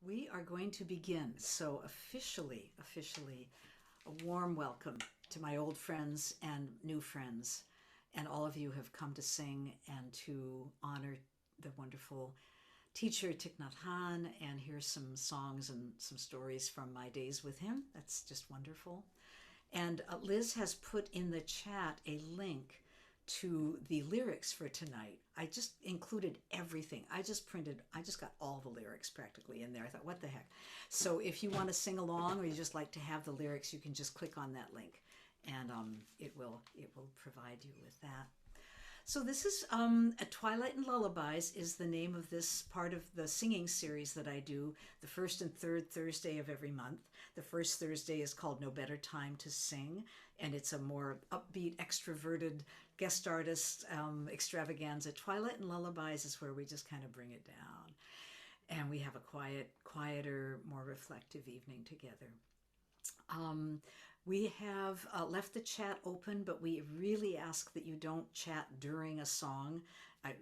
We are going to begin. So officially, a warm welcome to my old friends and new friends. And all of you have come to sing and to honor the wonderful teacher Thich Nhat Hanh and hear some songs and some stories from my days with him. That's just wonderful. And Liz has put in the chat a link to the lyrics for tonight. I just included everything. I just got all the lyrics practically in there. I thought, what the heck? So if you want to sing along or you just like to have the lyrics, you can just click on that link and it will provide you with that. So this is a Twilight and Lullabies is the name of this part of the singing series that I do the first and third Thursday of every month. The first Thursday is called No Better Time to Sing, and it's a more upbeat, extroverted guest artist extravaganza. Twilight and Lullabies is where we just kind of bring it down, and we have a quieter, more reflective evening together. We have left the chat open, but we really ask that you don't chat during a song.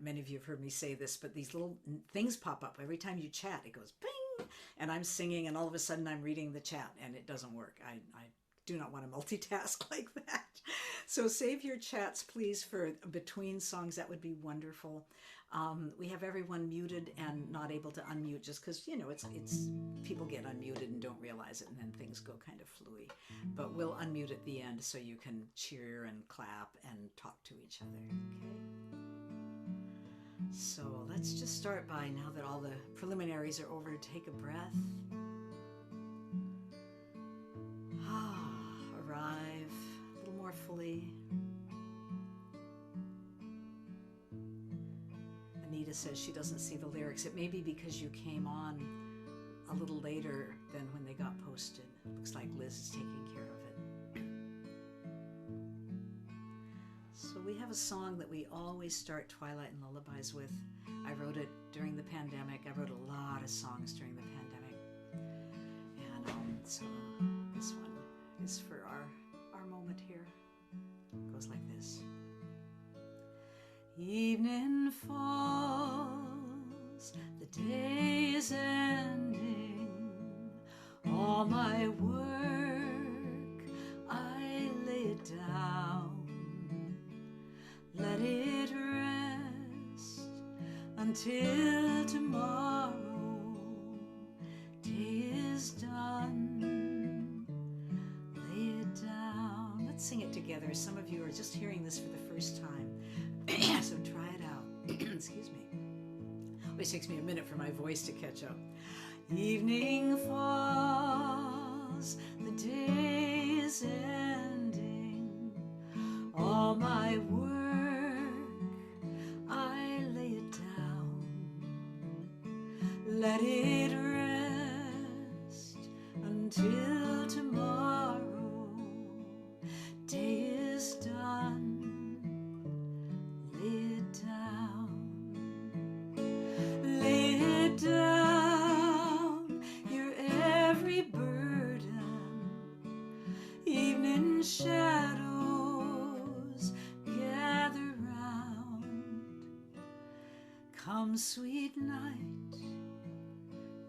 Many of you have heard me say this, but these little things pop up. Every time you chat, it goes bing, and I'm singing, and all of a sudden I'm reading the chat, and it doesn't work. I do not want to multitask like that. So save your chats, please, for between songs. That would be wonderful. We have everyone muted and not able to unmute just because, you know, it's people get unmuted and don't realize it, and then things go kind of fluey. But we'll unmute at the end so you can cheer and clap and talk to each other, okay? So let's just start by, now that all the preliminaries are over, take a breath. Arrive a little more fully. Anita says she doesn't see the lyrics. It may be because you came on a little later than when they got posted. Looks like Liz is taking care of it. So we have a song that we always start Twilight and Lullabies with. I wrote it during the pandemic. I wrote a lot of songs during the pandemic. And so this one is for our moment here. It goes like this. Evening falls, the day is ending. All my work, I lay it down. Let it rest until tomorrow. Day is done. Lay it down. Let's sing it together. Some of you are just hearing this for the first time. So try it out. Excuse me. Always takes me a minute for my voice to catch up. Evening falls, the day is ending. All my work, I lay it down. Let it rest until tomorrow. Day is done. Lay it down. Lay it down, your every burden. Evening shadows gather round. Come, sweet night,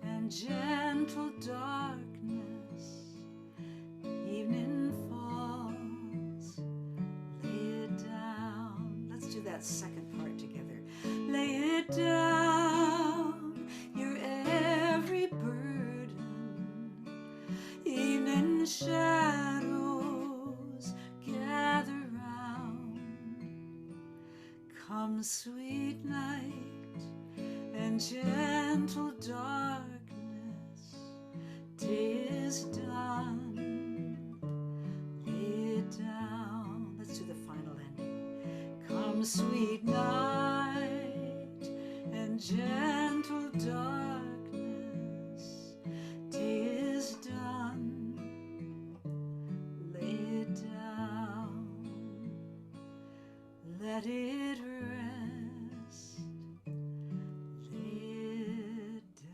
and gentle darkness. Evening falls. Lay it down. Let's do that second part together. Lay it down, your every burden. Evening shadows gather round. Come, sweet night, and gentle darkness. Day is done. Lay it down. Let's do the final ending. Come, sweet night, and gentle darkness. Day is done. Lay it down. Let it rest. Lay it down.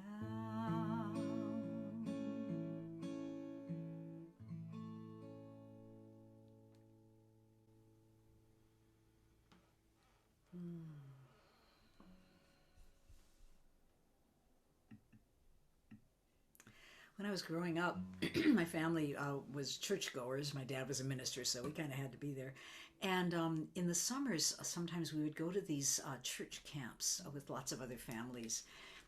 When I was growing up, my family was churchgoers. My dad was a minister, so we kind of had to be there. And in the summers, sometimes we would go to these church camps with lots of other families.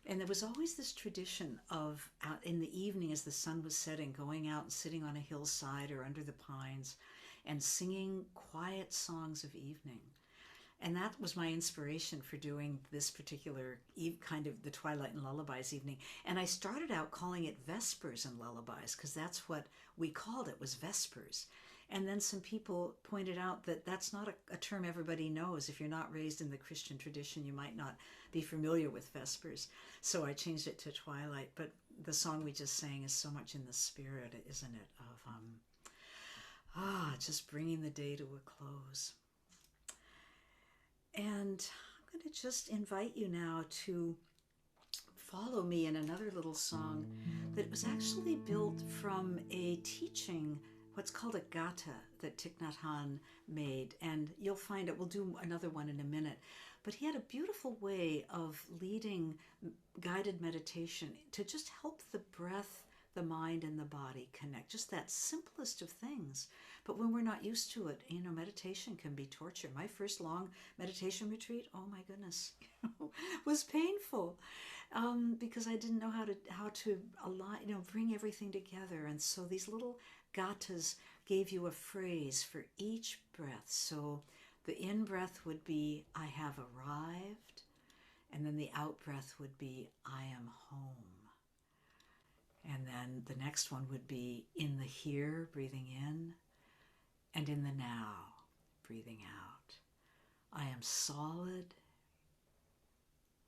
And there was always this tradition of out in the evening as the sun was setting, going out and sitting on a hillside or under the pines and singing quiet songs of evening. And that was my inspiration for doing this particular kind of the Twilight and Lullabies evening. And I started out calling it Vespers and Lullabies because that's what we called it, was Vespers. And then some people pointed out that that's not a term everybody knows. If you're not raised in the Christian tradition, you might not be familiar with Vespers. So I changed it to Twilight. But the song we just sang is so much in the spirit, isn't it, of just bringing the day to a close. And I'm going to just invite you now to follow me in another little song that was actually built from a teaching, what's called a gatha, that Thich Nhat Hanh made. And you'll find it, we'll do another one in a minute. But he had a beautiful way of leading guided meditation to just help the breath, the mind, and the body connect. Just that simplest of things. But when we're not used to it, meditation can be torture. My first long meditation retreat, oh my goodness, was painful because I didn't know how to align, bring everything together. And so these little gathas gave you a phrase for each breath. So the in breath would be, I have arrived. And then the out breath would be, I am home. And then the next one would be in the here, breathing in, and in the now, breathing out. I am solid.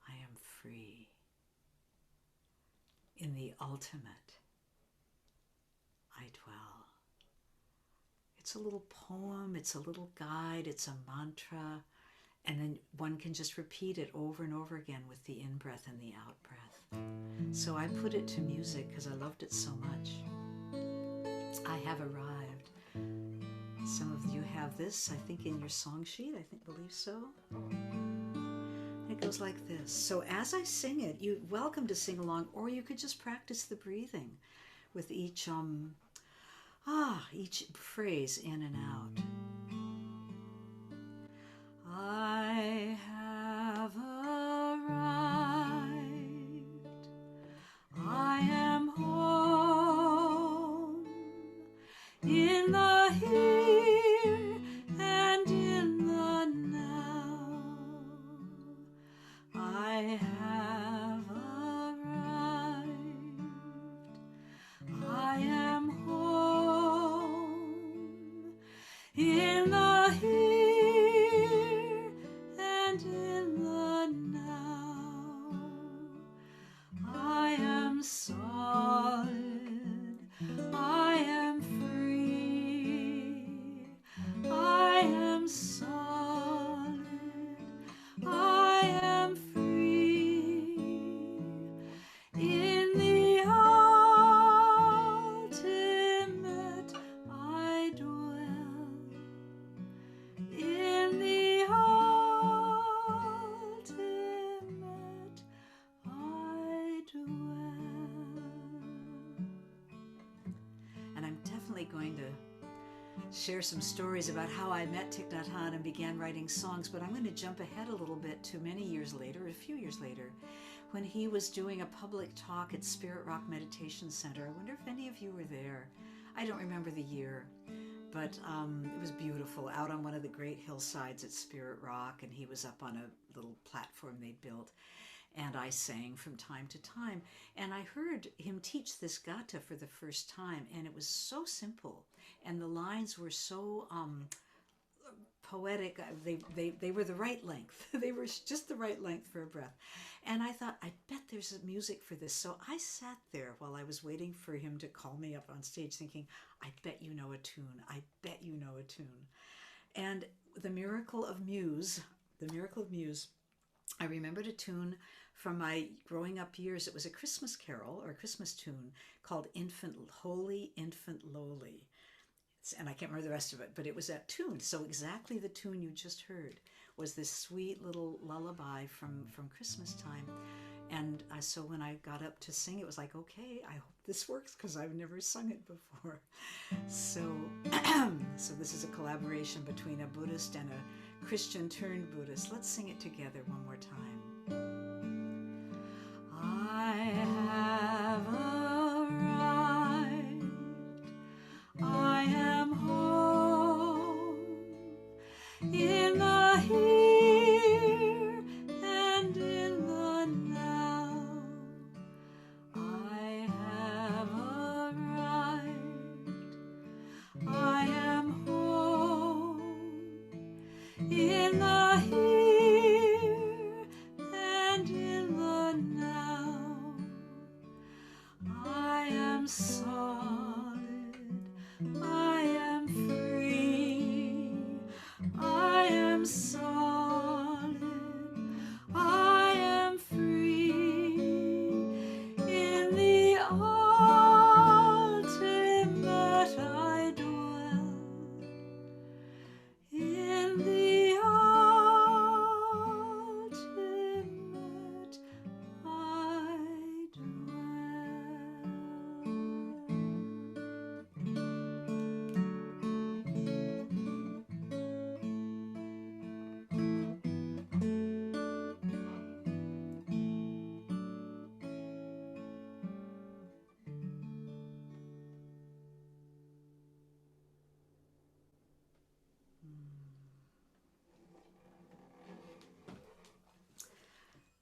I am free. In the ultimate, I dwell. It's a little poem, it's a little guide, it's a mantra, and then one can just repeat it over and over again with the in-breath and the out-breath. So I put it to music because I loved it so much. I have arrived. Some of you have this, I think, in your song sheet. Believe so. It goes like this. So as I sing it, you're welcome to sing along, or you could just practice the breathing with each phrase in and out. I have arrived. I am home in the here and in the now. I have arrived. I am home in the here and in the now. I am solid. I am free. I am solid. I am free. In the ultimate, I dwell. In the ultimate, I dwell. And I'm definitely going to share some stories about how I met Thich Nhat Hanh and began writing songs, but I'm going to jump ahead a little bit to many years later, a few years later, when he was doing a public talk at Spirit Rock Meditation Center. I wonder if any of you were there. I don't remember the year, but it was beautiful, out on one of the great hillsides at Spirit Rock, and he was up on a little platform they'd built, and I sang from time to time. And I heard him teach this gatha for the first time, and it was so simple, and the lines were so poetic. They were the right length. They were just the right length for a breath. And I thought, I bet there's a music for this. So I sat there while I was waiting for him to call me up on stage thinking, I bet you know a tune. I bet you know a tune. And the miracle of Muse, I remembered a tune from my growing up years. It was a Christmas carol or a Christmas tune called Holy Infant Lowly. And I can't remember the rest of it, but it was that tune. So exactly the tune you just heard was this sweet little lullaby from Christmas time. And so when I got up to sing, it was like, okay, I hope this works because I've never sung it before. So, so this is a collaboration between a Buddhist and a Christian turned Buddhist. Let's sing it together one more time. I have arrived. I am home in the here and in the now. I have arrived. I am home in the here and in the now. I am solid. I am free. I am solid. I am free. In the ultimate I dwell. In the ultimate I dwell.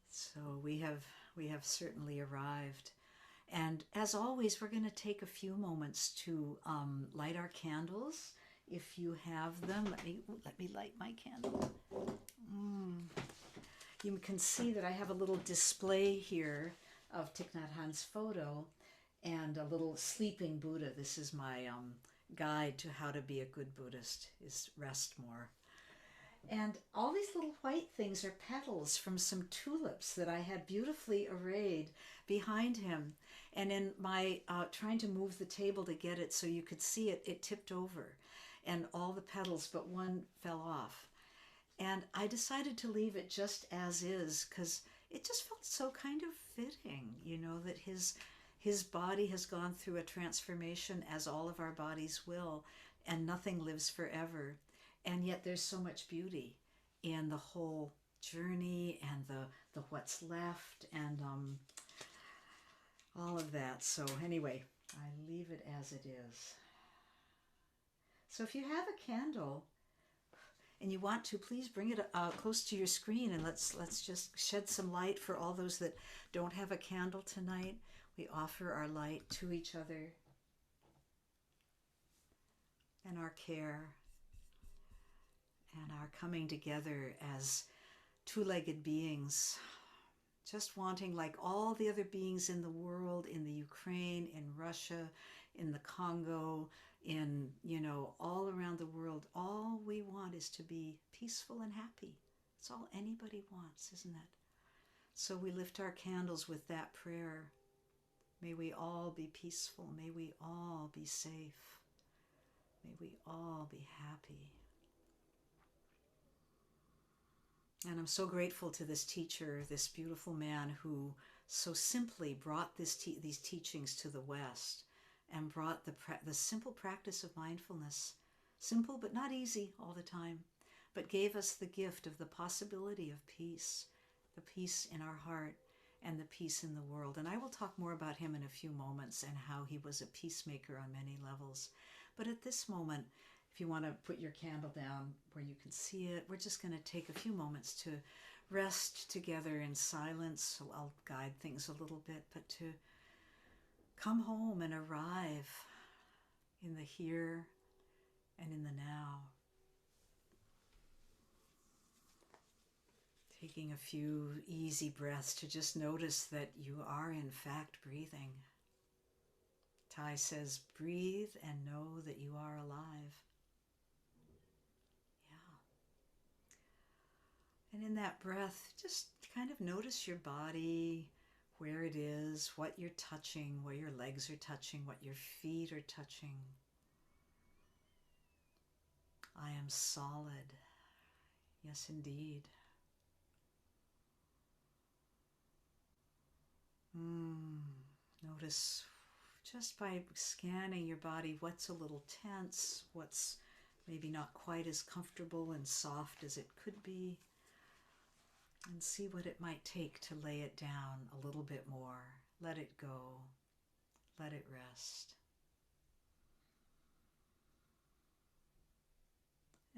So we have certainly arrived. And as always, we're going to take a few moments to light our candles. If you have them, let me light my candle. You can see that I have a little display here of Thich Nhat Hanh's photo and a little sleeping Buddha. This is my guide to how to be a good Buddhist, is rest more. And all these little white things are petals from some tulips that I had beautifully arrayed behind him. And in my trying to move the table to get it so you could see it, it tipped over. And all the petals but one fell off. And I decided to leave it just as is because it just felt so kind of fitting, you know, that his body has gone through a transformation, as all of our bodies will, and nothing lives forever. And yet there's so much beauty in the whole journey and the what's left and all of that. So anyway, I leave it as it is. So if you have a candle and you want to, please bring it close to your screen, and let's just shed some light for all those that don't have a candle tonight. We offer our light to each other and our care and our coming together as two-legged beings, just wanting, like all the other beings in the world, in the Ukraine, in Russia, in the Congo, in, you know, all around the world, all we want is to be peaceful and happy. That's all anybody wants, isn't it? So we lift our candles with that prayer. May we all be peaceful. May we all be safe. May we all be happy. And I'm so grateful to this teacher, this beautiful man who so simply brought these teachings to the West and brought the simple practice of mindfulness. Simple but not easy all the time, but gave us the gift of the possibility of peace, the peace in our heart and the peace in the world. And I will talk more about him in a few moments and how he was a peacemaker on many levels. But at this moment, if you want to put your candle down where you can see it, we're just going to take a few moments to rest together in silence. So I'll guide things a little bit, but to come home and arrive in the here and in the now. Taking a few easy breaths to just notice that you are in fact breathing. Thay says, breathe and know that you are alive. And in that breath, just kind of notice your body, where it is, what you're touching, where your legs are touching, what your feet are touching. I am solid. Yes, indeed. Notice just by scanning your body what's a little tense, what's maybe not quite as comfortable and soft as it could be, and see what it might take to lay it down a little bit more. Let it go. Let it rest.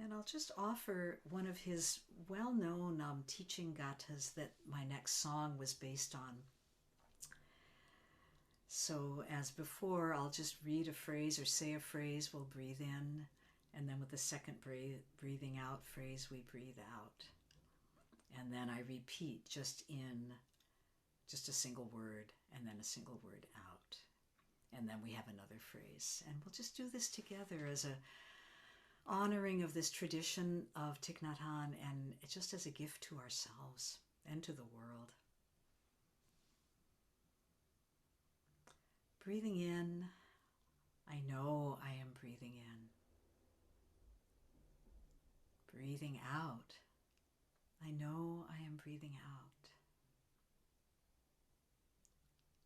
And I'll just offer one of his well-known teaching gathas that my next song was based on. So as before, I'll just read a phrase or say a phrase, we'll breathe in, and then with the second breathing out phrase, we breathe out. And then I repeat just a single word, and then a single word out. And then we have another phrase. And we'll just do this together as a honoring of this tradition of Thich Nhat Hanh, and just as a gift to ourselves and to the world. Breathing in, I know I am breathing in. Breathing out, I know I am breathing out.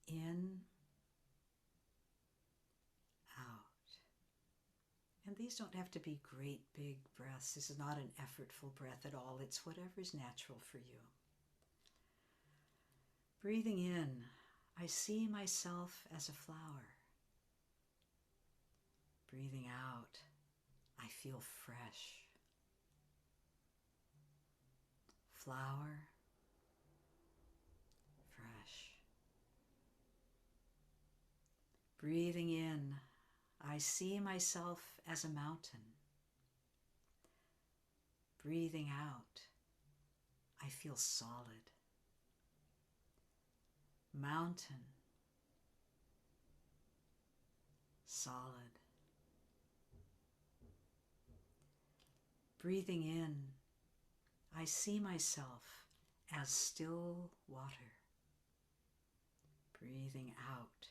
In, out. And these don't have to be great big breaths. This is not an effortful breath at all. It's whatever's natural for you. Breathing in, I see myself as a flower. Breathing out, I feel fresh. Flower, fresh. Breathing in, I see myself as a mountain. Breathing out, I feel solid. Mountain, solid. Breathing in, I see myself as still water. Breathing out,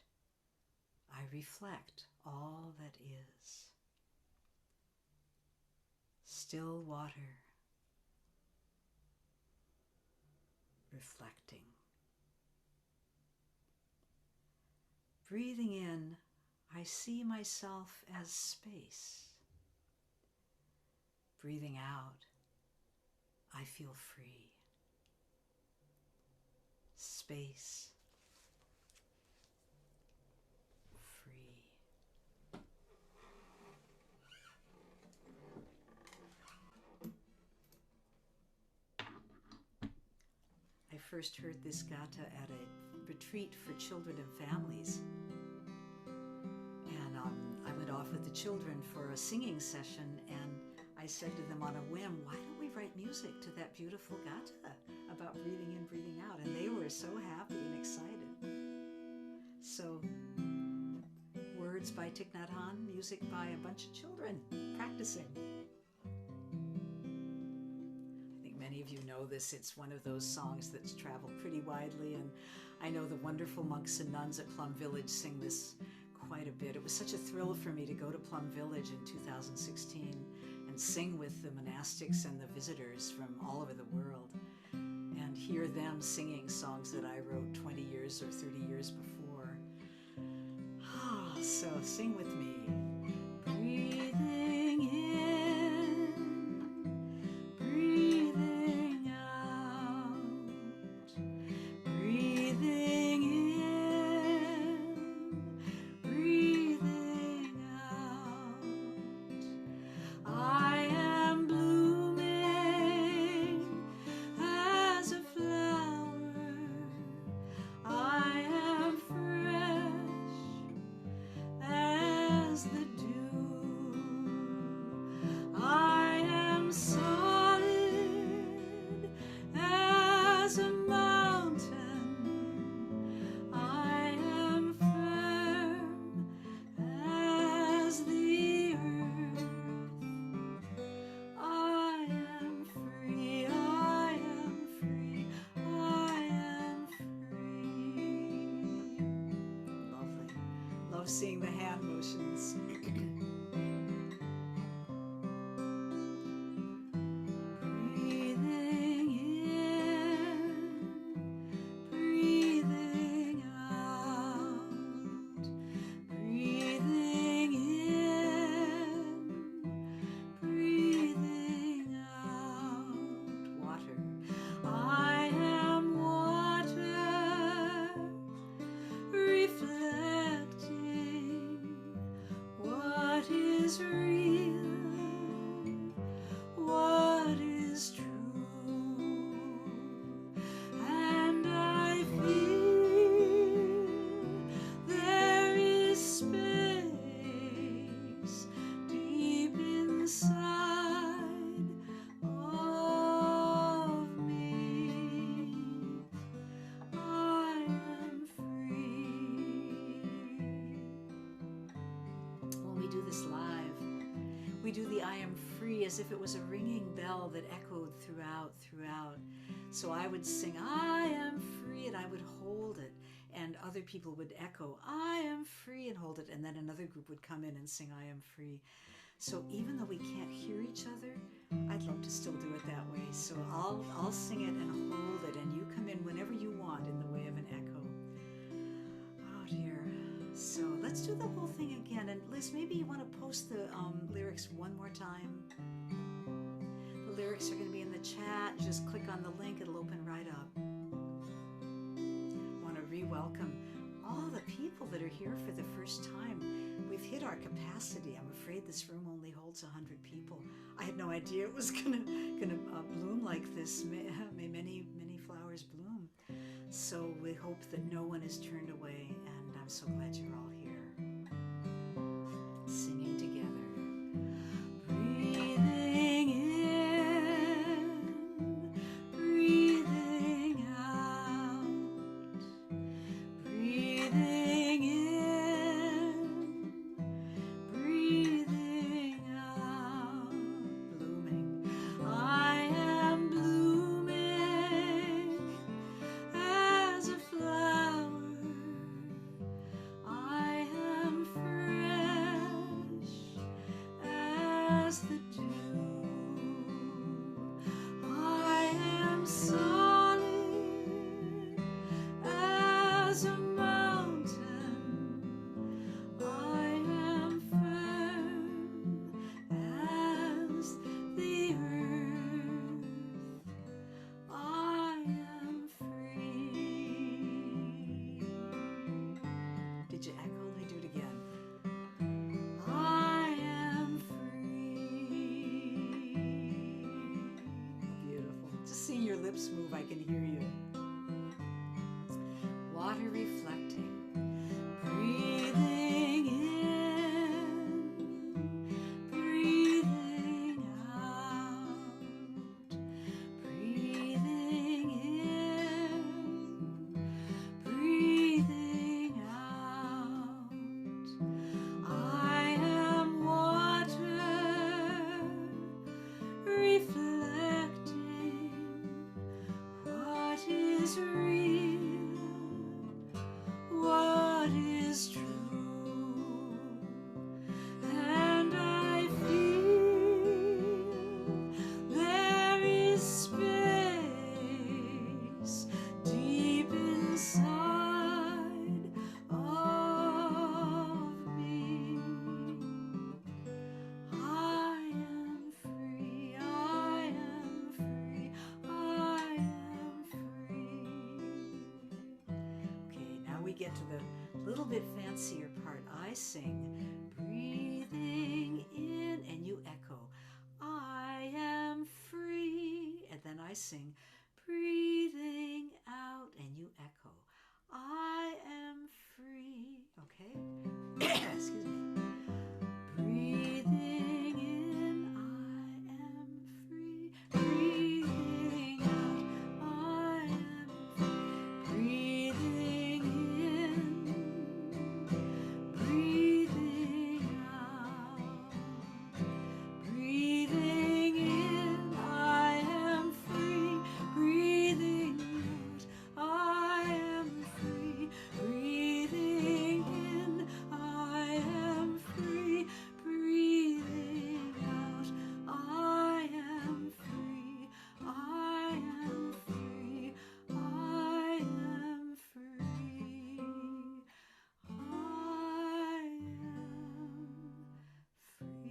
I reflect all that is. Still water, reflecting. Breathing in, I see myself as space. Breathing out, I feel free. Space, free. I first heard this gatha at a retreat for children and families. And I went off with the children for a singing session, and I said to them on a whim, why don't we write music to that beautiful gatha about breathing in, breathing out? And they were so happy and excited. So, words by Thich Nhat Hanh, music by a bunch of children practicing. I think many of you know this. It's one of those songs that's traveled pretty widely, and I know the wonderful monks and nuns at Plum Village sing this quite a bit. It was such a thrill for me to go to Plum Village in 2016 and sing with the monastics and the visitors from all over the world and hear them singing songs that I wrote 20 years or 30 years before. So sing with me. Breathing in, breathing out, breathing in, breathing out. I am blooming as a flower. I am fresh as the dew. I am solid as a mountain. I am firm as the earth. I am free, I am free, I am free. Lovely. Love seeing the hand motions. Breathing in, breathing we do this live. We do the I am free as if it was a ringing bell that echoed throughout. So I would sing, I am free, and I would hold it. And other people would echo, I am free, and hold it. And then another group would come in and sing, I am free. So even though we can't hear each other, I'd love to still do it that way. So I'll sing it and hold it, and you come in whenever you want in the way of an echo. Oh dear. So let's do the whole thing again. And Liz, maybe you want to post the lyrics one more time. The lyrics are going to be in the chat. Just click on the link. It'll open right up. I want to re-welcome all the people that are here for the first time. We've hit our capacity. I'm afraid this room only holds 100 people. I had no idea it was gonna bloom like this. May many flowers bloom. So we hope that no one is turned away, and I'm so glad you're all here. Singing together. Breathing in, breathing out, breathing in, breathing out, blooming. I am blooming as a flower. I am fresh as the dew. I am solid as a mountain. I am firm as the earth. I am free. Did you echo? Let me do it again. I am free. Beautiful. Just seeing your lips move, I can hear you. Water reflecting. Breathing in, breathing out, breathing in, breathing out. I am water reflecting what is real, what is true. And I feel there is space deep inside of me. I am free, I am free, I am free. Okay, now we get to the little bit fancier part. I sing, breathing in, and you echo, I am free. And then I sing, breathing out, and you echo, I am free. Okay? Excuse me. Breathing in, I am free. Breathing out, I am free. Breathing in, breathing out. Breathing in, I am free. Breathing out, I am free. Breathing in, I am free. Breathing out, I am free. I am free. I am free. I am free.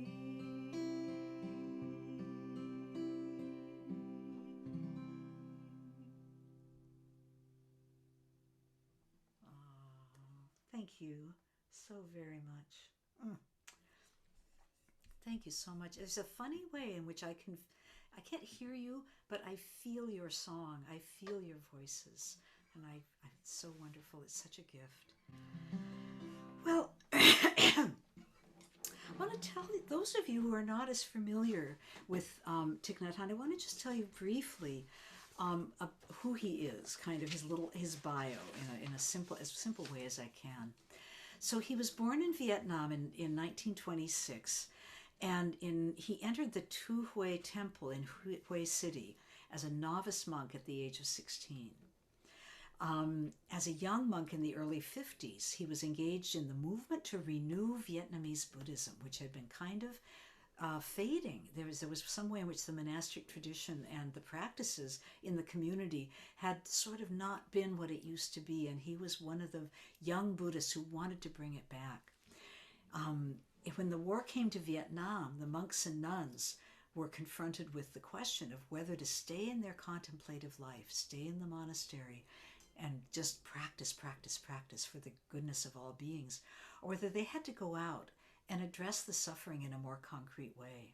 Thank you so very much. Thank you so much. There's a funny way in which I can't hear you, but I feel your song. I feel your voices. And it's so wonderful. It's such a gift. Well, I want to tell you, those of you who are not as familiar with Thich Nhat Hanh, I want to just tell you briefly who he is, kind of his bio in as simple way as I can. So he was born in Vietnam in 1926, and he entered the Tu Hui Temple in Hue City as a novice monk at the age of 16. As a young monk in the early 50s, he was engaged in the movement to renew Vietnamese Buddhism, which had been kind of fading. There was some way in which the monastic tradition and the practices in the community had sort of not been what it used to be, and he was one of the young Buddhists who wanted to bring it back. When the war came to Vietnam, the monks and nuns were confronted with the question of whether to stay in their contemplative life, stay in the monastery, and just practice for the goodness of all beings, or whether they had to go out and address the suffering in a more concrete way.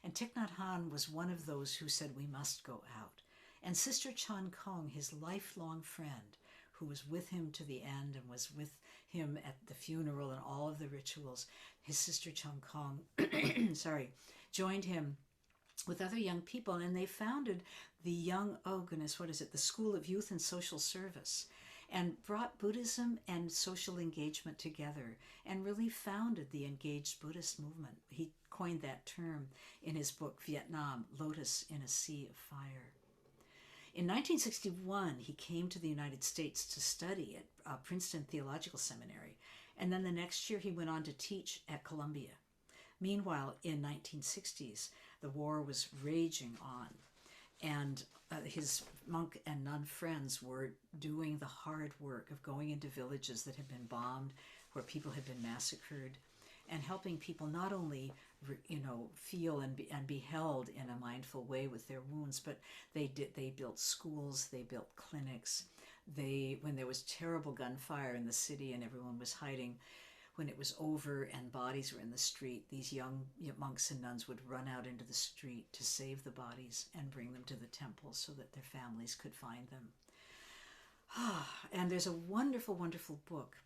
And Thich Nhat Hanh was one of those who said we must go out. And Sister Chan Kong, his lifelong friend, who was with him to the end and was with him at the funeral and all of the rituals, his sister Chan Kong, joined him with other young people, and they founded the the School of Youth and Social Service, and brought Buddhism and social engagement together, and really founded the engaged Buddhist movement. He coined that term in his book, Vietnam, Lotus in a Sea of Fire. In 1961, he came to the United States to study at Princeton Theological Seminary, and then the next year he went on to teach at Columbia. Meanwhile, in 1960s, the war was raging on, and his monk and nun friends were doing the hard work of going into villages that had been bombed, where people had been massacred, and helping people not only feel and be held in a mindful way with their wounds, but they built schools, they built clinics. When there was terrible gunfire in the city and everyone was hiding, when it was over and bodies were in the street, these young monks and nuns would run out into the street to save the bodies and bring them to the temple so that their families could find them. And there's a wonderful, wonderful book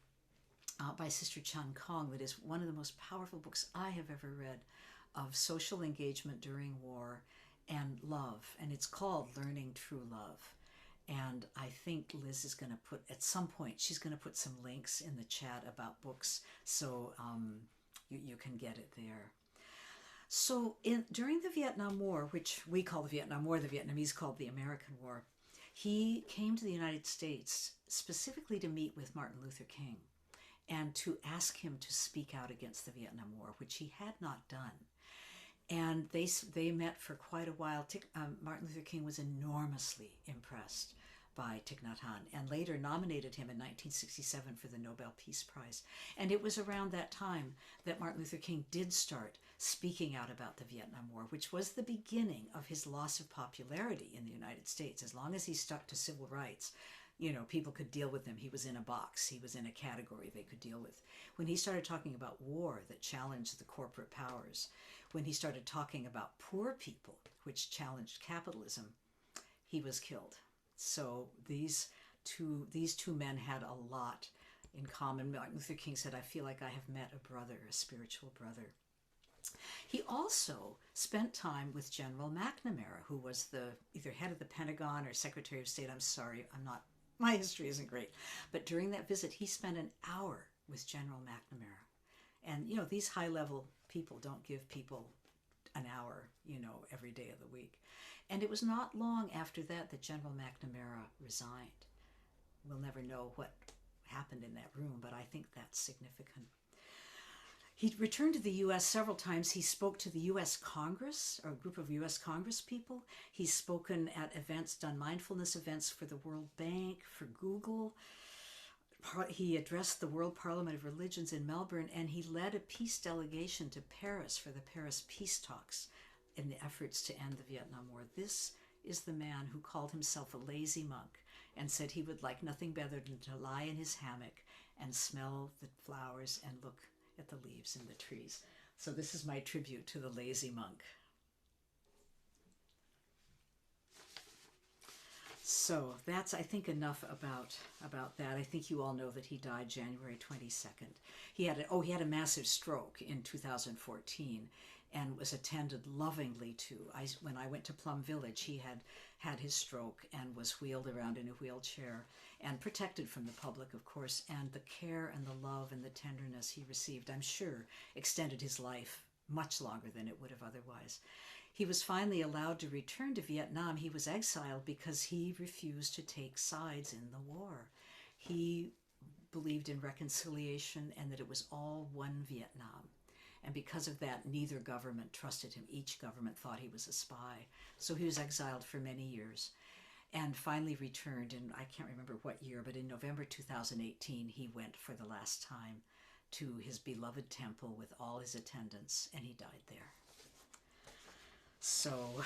by Sister Chan Kong that is one of the most powerful books I have ever read of social engagement during war and love. And it's called Learning True Love. And I think Liz is going to at some point, she's going to put some links in the chat about books, so you can get it there. So during the Vietnam War, which we call the Vietnam War, the Vietnamese called the American War, he came to the United States specifically to meet with Martin Luther King and to ask him to speak out against the Vietnam War, which he had not done. And they met for quite a while. Martin Luther King was enormously impressed by Thich Nhat Hanh, and later nominated him in 1967 for the Nobel Peace Prize. And it was around that time that Martin Luther King did start speaking out about the Vietnam War, which was the beginning of his loss of popularity in the United States. As long as he stuck to civil rights, people could deal with him. He was in a box. He was in a category they could deal with. When he started talking about war that challenged the corporate powers, when he started talking about poor people, which challenged capitalism, he was killed. So these two men had a lot in common. Martin Luther King said, "I feel like I have met a brother, a spiritual brother." He also spent time with General McNamara, who was either head of the Pentagon or Secretary of State. I'm sorry, my history isn't great. But during that visit, he spent an hour with General McNamara. And, these high-level people don't give people an hour, every day of the week. And it was not long after that that General McNamara resigned. We'll never know what happened in that room, but I think that's significant. He returned to the U.S. several times. He spoke to the U.S. Congress, or a group of U.S. Congress people. He's spoken at events, done mindfulness events for the World Bank, for Google. He addressed the World Parliament of Religions in Melbourne, and he led a peace delegation to Paris for the Paris peace talks in the efforts to end the Vietnam War. This is the man who called himself a lazy monk and said he would like nothing better than to lie in his hammock and smell the flowers and look at the leaves in the trees. So this is my tribute to the lazy monk. So that's, I think, enough about that. I think you all know that he died January 22nd. He had a massive stroke in 2014 and was attended lovingly to. When I went to Plum Village, he had his stroke and was wheeled around in a wheelchair. and protected from the public, of course, and the care and the love and the tenderness he received, I'm sure, extended his life much longer than it would have otherwise. He was finally allowed to return to Vietnam. He was exiled because he refused to take sides in the war. He believed in reconciliation and that it was all one Vietnam. And because of that, neither government trusted him. Each government thought he was a spy. So he was exiled for many years and finally returned in, I can't remember what year, but in November 2018, he went for the last time to his beloved temple with all his attendants, and he died there. So,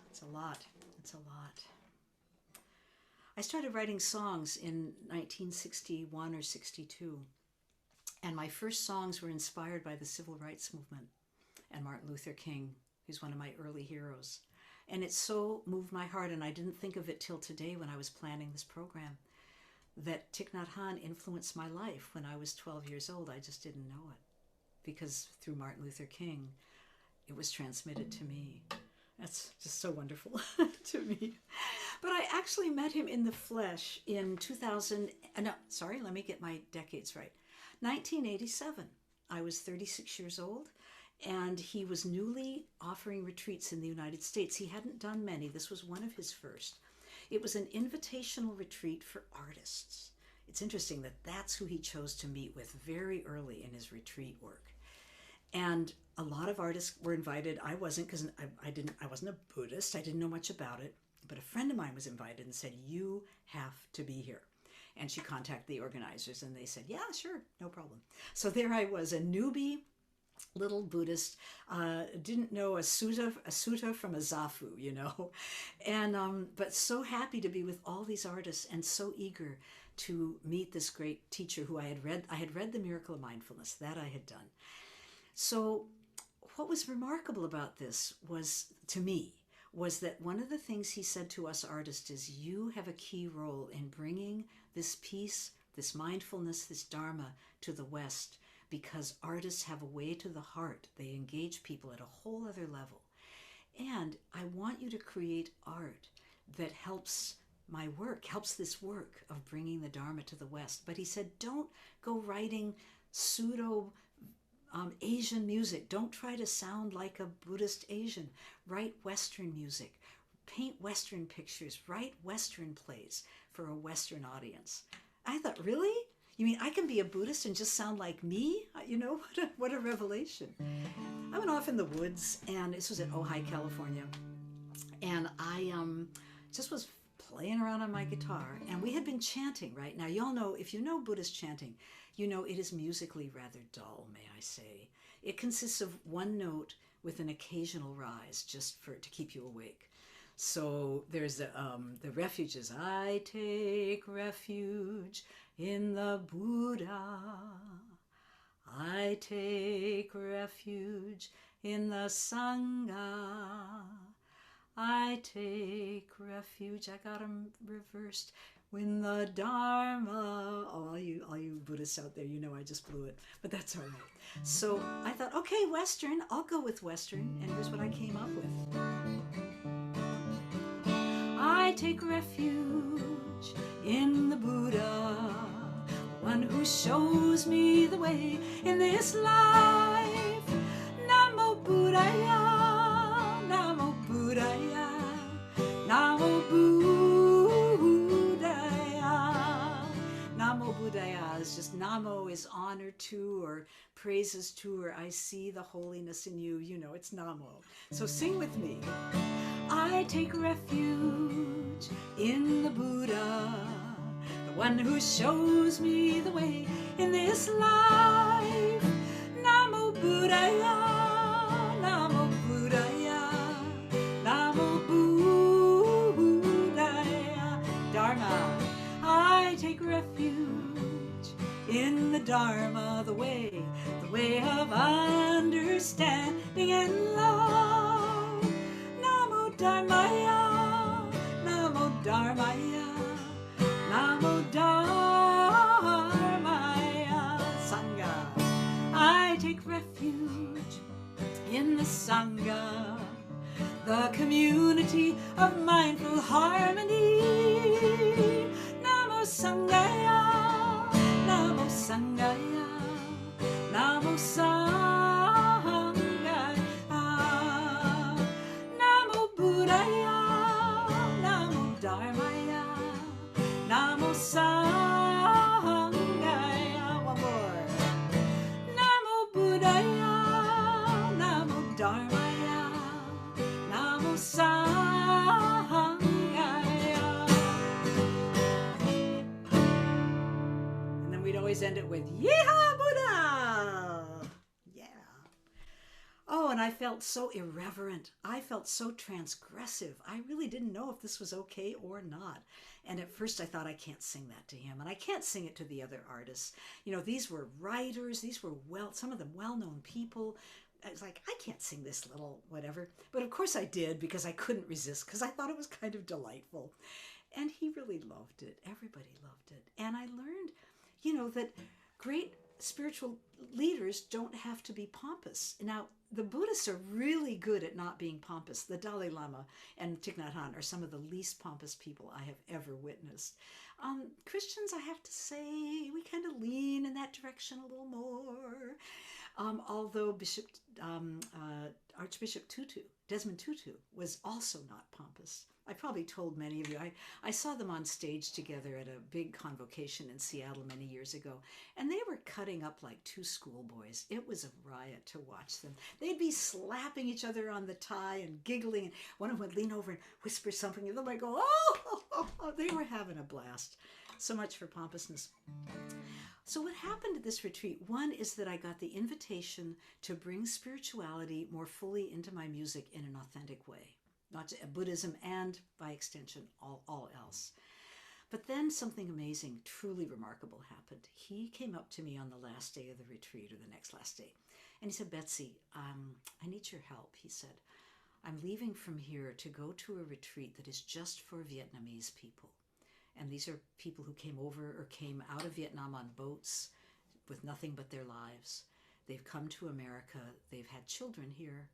it's a lot. It's a lot. I started writing songs in 1961 or 62, and my first songs were inspired by the civil rights movement and Martin Luther King, who's one of my early heroes. And it so moved my heart, and I didn't think of it till today when I was planning this program, that Thich Nhat Hanh influenced my life when I was 12 years old. I just didn't know it, because through Martin Luther King, it was transmitted to me. That's just so wonderful to me. But I actually met him in the flesh in 1987. I was 36 years old, and he was newly offering retreats in the United States. He hadn't done many. This was one of his first. It was an invitational retreat for artists. It's interesting that that's who he chose to meet with very early in his retreat work. And a lot of artists were invited. I wasn't, because I wasn't a Buddhist. I didn't know much about it. But a friend of mine was invited and said, "You have to be here." And she contacted the organizers, and they said, "Yeah, sure, no problem." So there I was, a newbie, little Buddhist, didn't know a sutta from a zafu, you know, and but so happy to be with all these artists and so eager to meet this great teacher who I had read The Miracle of Mindfulness, that I had done. So what was remarkable about this was, to me, was that one of the things he said to us artists is, you have a key role in bringing this peace, this mindfulness, this Dharma to the West, because artists have a way to the heart. They engage people at a whole other level. And I want you to create art that helps my work, helps this work of bringing the Dharma to the West. But he said, don't go writing pseudo Asian music. Don't try to sound like a Buddhist Asian. Write Western music. Paint Western pictures. Write Western plays for a Western audience. I thought, really? You mean I can be a Buddhist and just sound like me? You know, what a revelation. I went off in the woods, and this was at Ojai, California, and I just was playing around on my guitar, and we had been chanting, right? Now, you all know, if you know Buddhist chanting, you know it is musically rather dull, may I say. It consists of one note with an occasional rise, just to keep you awake. So there's the refuges. I take refuge in the Buddha. I take refuge in the Sangha. I take refuge, I got them reversed, in the Dharma. All you Buddhists out there, you know I just blew it, but that's all right. So I thought, okay, Western, I'll go with Western, and here's what I came up with. I take refuge in the Buddha, the one who shows me the way in this life. Namo Buddhaya, Namo Buddhaya, Namo Buddhaya. Namo Buddhaya is just, Namo is honor to, or praises to, or I see the holiness in you. You know, it's Namo. So sing with me. I take refuge in the Buddha, the one who shows me the way in this life. Namo Buddhaya, Namo Buddhaya, Namo Buddhaya. Dharma, I take refuge in the Dharma, the way of understanding and love. Namo Dharmaya, Namo Dharmaya, Namo Dharmaya. Sangha, I take refuge in the Sangha, the community of mindful harmony. Namo Sangaya, Namo Sangaya, Namo Sangaya, Namo Buddhaya, Namo Dharmaya, Namo Sangaya. One more. Namo Buddhaya, Namo Dharmaya, Namo Sangaya. And then we'd always end it with Yeehaw Buddha! Yeah. Oh, and I felt so irreverent. I felt so transgressive. I really didn't know if this was okay or not. And at first I thought, I can't sing that to him, and I can't sing it to the other artists. You know, these were writers, these were some of them well-known people. I was like, I can't sing this little whatever. But of course I did, because I couldn't resist, because I thought it was kind of delightful. And he really loved it. Everybody loved it. And I learned, you know, that great spiritual leaders don't have to be pompous. Now, the Buddhists are really good at not being pompous. The Dalai Lama and Thich Nhat Hanh are some of the least pompous people I have ever witnessed. Christians, I have to say, we kind of lean in that direction a little more. Although Archbishop Desmond Tutu, was also not pompous. I probably told many of you, I saw them on stage together at a big convocation in Seattle many years ago, and they were cutting up like two schoolboys. It was a riot to watch them. They'd be slapping each other on the thigh and giggling, and one of them would lean over and whisper something, and then I'd go, oh, they were having a blast. So much for pompousness. So what happened at this retreat, one is that I got the invitation to bring spirituality more fully into my music in an authentic way. Not to Buddhism and, by extension, all else. But then something amazing, truly remarkable happened. He came up to me on the last day of the retreat, or the next last day, and he said, Betsy, I need your help. He said, I'm leaving from here to go to a retreat that is just for Vietnamese people. And these are people who came over or came out of Vietnam on boats with nothing but their lives. They've come to America. They've had children here.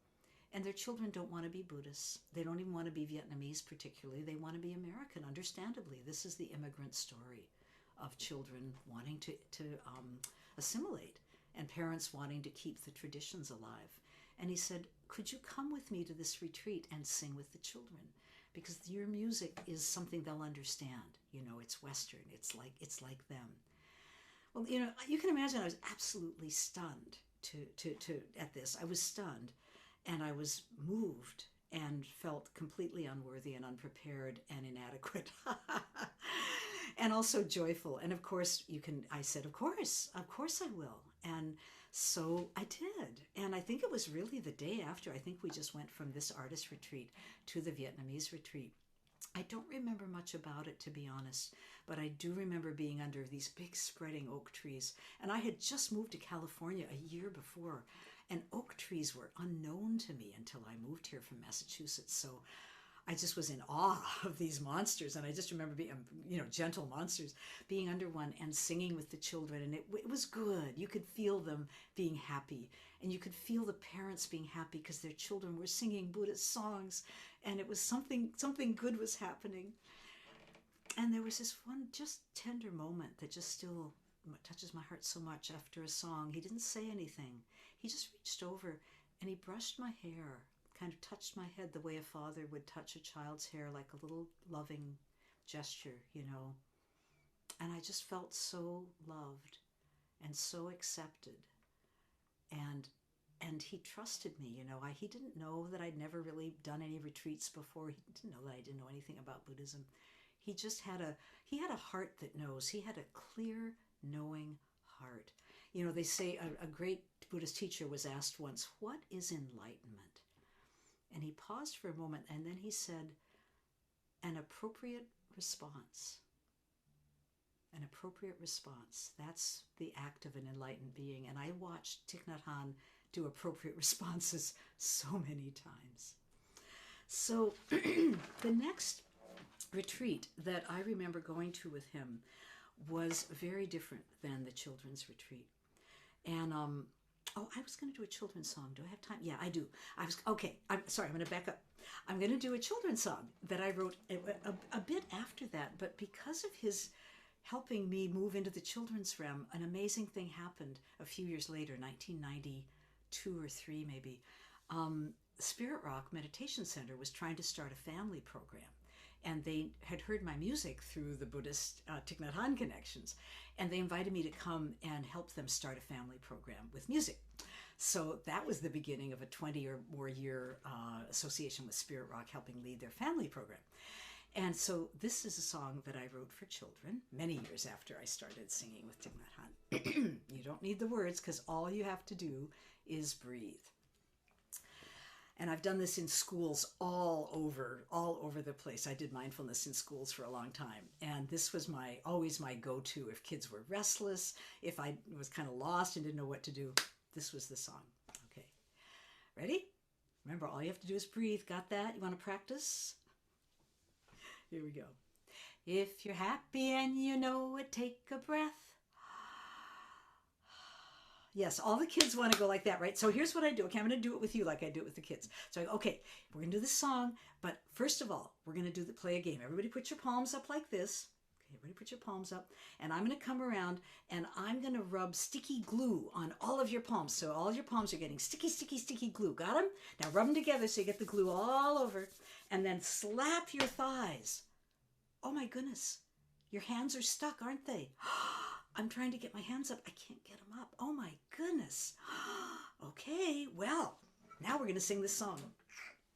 And their children don't want to be Buddhists. They don't even want to be Vietnamese particularly. They want to be American, understandably. This is the immigrant story of children wanting to assimilate and parents wanting to keep the traditions alive. And he said, could you come with me to this retreat and sing with the children? Because your music is something they'll understand. You know, it's Western. It's like them. Well, you know, you can imagine I was absolutely stunned at this. I was stunned. And I was moved and felt completely unworthy and unprepared and inadequate. And also joyful. And of course, I said, of course I will. And so I did. And I think it was really the day after. I think we just went from this artist retreat to the Vietnamese retreat. I don't remember much about it, to be honest, but I do remember being under these big spreading oak trees. And I had just moved to California a year before. And oak trees were unknown to me until I moved here from Massachusetts. So I just was in awe of these monsters. And I just remember being, gentle monsters, being under one and singing with the children. And it was good. You could feel them being happy. And you could feel the parents being happy because their children were singing Buddhist songs. And it was something good was happening. And there was this one just tender moment that just still touches my heart so much after a song. He didn't say anything. He just reached over and he brushed my hair, kind of touched my head the way a father would touch a child's hair, like a little loving gesture, And I just felt so loved and so accepted. And he trusted me, He didn't know that I'd never really done any retreats before. He didn't know that I didn't know anything about Buddhism. He just had a heart that knows. He had a clear, knowing heart. They say a great Buddhist teacher was asked once, what is enlightenment? And he paused for a moment and then he said, an appropriate response. An appropriate response. That's the act of an enlightened being. And I watched Thich Nhat Hanh do appropriate responses so many times. So the next retreat that I remember going to with him was very different than the children's retreat. And Oh, I was going to do a children's song. Do I have time? Yeah, I do. Okay. I'm sorry. I'm going to back up. I'm going to do a children's song that I wrote a bit after that. But because of his helping me move into the children's realm, an amazing thing happened a few years later, 1992 or 3 maybe. Spirit Rock Meditation Center was trying to start a family program. And they had heard my music through the Buddhist Thich Nhat Hanh connections. And they invited me to come and help them start a family program with music. So that was the beginning of a 20 or more year association with Spirit Rock, helping lead their family program. And so this is a song that I wrote for children many years after I started singing with Thich Nhat Hanh. You don't need the words, because all you have to do is breathe. And I've done this in schools all over the place. I did mindfulness in schools for a long time. And this was always my go-to if kids were restless, if I was kind of lost and didn't know what to do. This was the song. Okay. Ready? Remember, all you have to do is breathe. Got that? You want to practice? Here we go. If you're happy and you know it, take a breath. Yes, all the kids want to go like that, right? So here's what I do. Okay, I'm going to do it with you like I do it with the kids. So, okay, we're going to do this song, but first of all, we're going to play a game. Everybody put your palms up like this. Okay, everybody put your palms up. And I'm going to come around and I'm going to rub sticky glue on all of your palms. So all your palms are getting sticky, sticky, sticky glue. Got them? Now rub them together so you get the glue all over. And then slap your thighs. Oh my goodness. Your hands are stuck, aren't they? I'm trying to get my hands up. I can't get them up. Oh my goodness. Okay, well, now we're going to sing this song.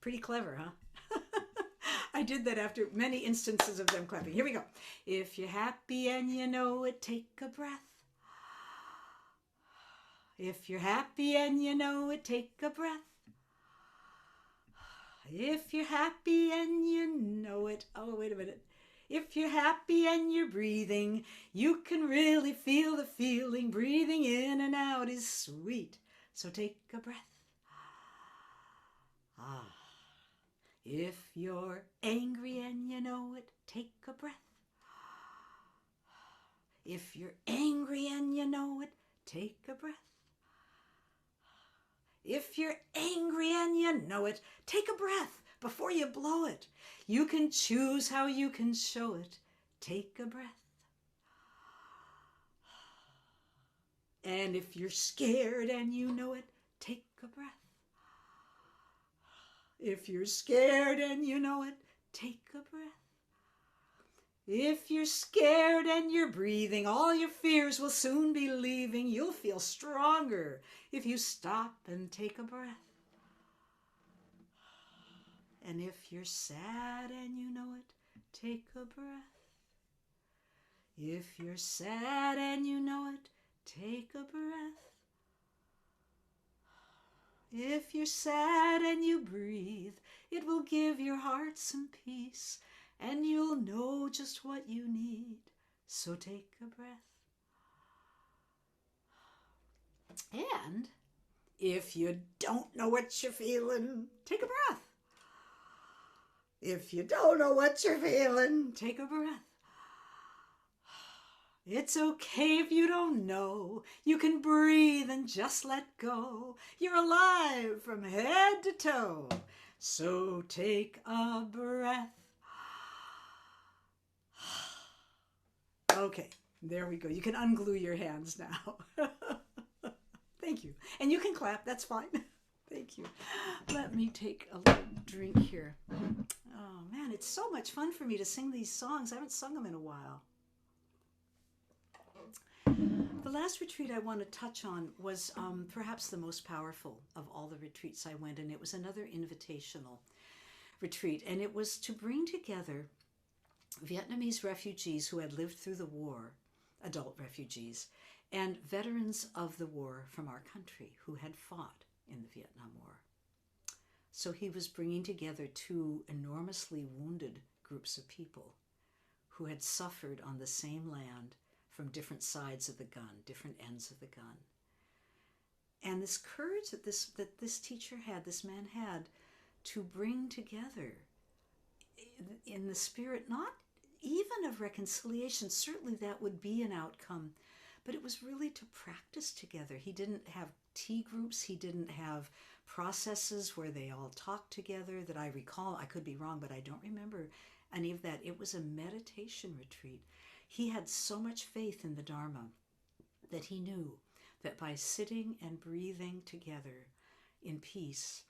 Pretty clever, huh? I did that after many instances of them clapping. Here we go. If you're happy and you know it, take a breath. If you're happy and you know it, take a breath. If you're happy and you know it. Oh, wait a minute. If you're happy and you're breathing, you can really feel the feeling. Breathing in and out is sweet. So take a breath. Ah. If you're angry and you know it, take a breath. If you're angry and you know it, take a breath. If you're angry and you know it, take a breath before you blow it. You can choose how you can show it. Take a breath. And if you're scared and you know it, take a breath. If you're scared and you know it, take a breath. If you're scared and you're breathing, all your fears will soon be leaving. You'll feel stronger if you stop and take a breath. And if you're sad and you know it, take a breath. If you're sad and you know it, take a breath. If you're sad and you breathe, it will give your heart some peace, and you'll know just what you need. So take a breath. And if you don't know what you're feeling, take a breath. If you don't know what you're feeling, take a breath. It's okay if you don't know. You can breathe and just let go. You're alive from head to toe. So take a breath. Okay, there we go. You can unglue your hands now. Thank you. And you can clap. That's fine. Thank you. Let me take a little drink here. Oh, man, it's so much fun for me to sing these songs. I haven't sung them in a while. The last retreat I want to touch on was perhaps the most powerful of all the retreats I went, and it was another invitational retreat. And it was to bring together Vietnamese refugees who had lived through the war, adult refugees, and veterans of the war from our country who had fought in the Vietnam War. So he was bringing together two enormously wounded groups of people who had suffered on the same land from different sides of the gun, different ends of the gun. And this courage that this teacher had, this man had, to bring together in the spirit, not even of reconciliation, certainly that would be an outcome, but it was really to practice together. He didn't have tea groups. He didn't have processes where they all talked together that I recall. I could be wrong, but I don't remember any of that. It was a meditation retreat. He had so much faith in the Dharma that he knew that by sitting and breathing together in peace,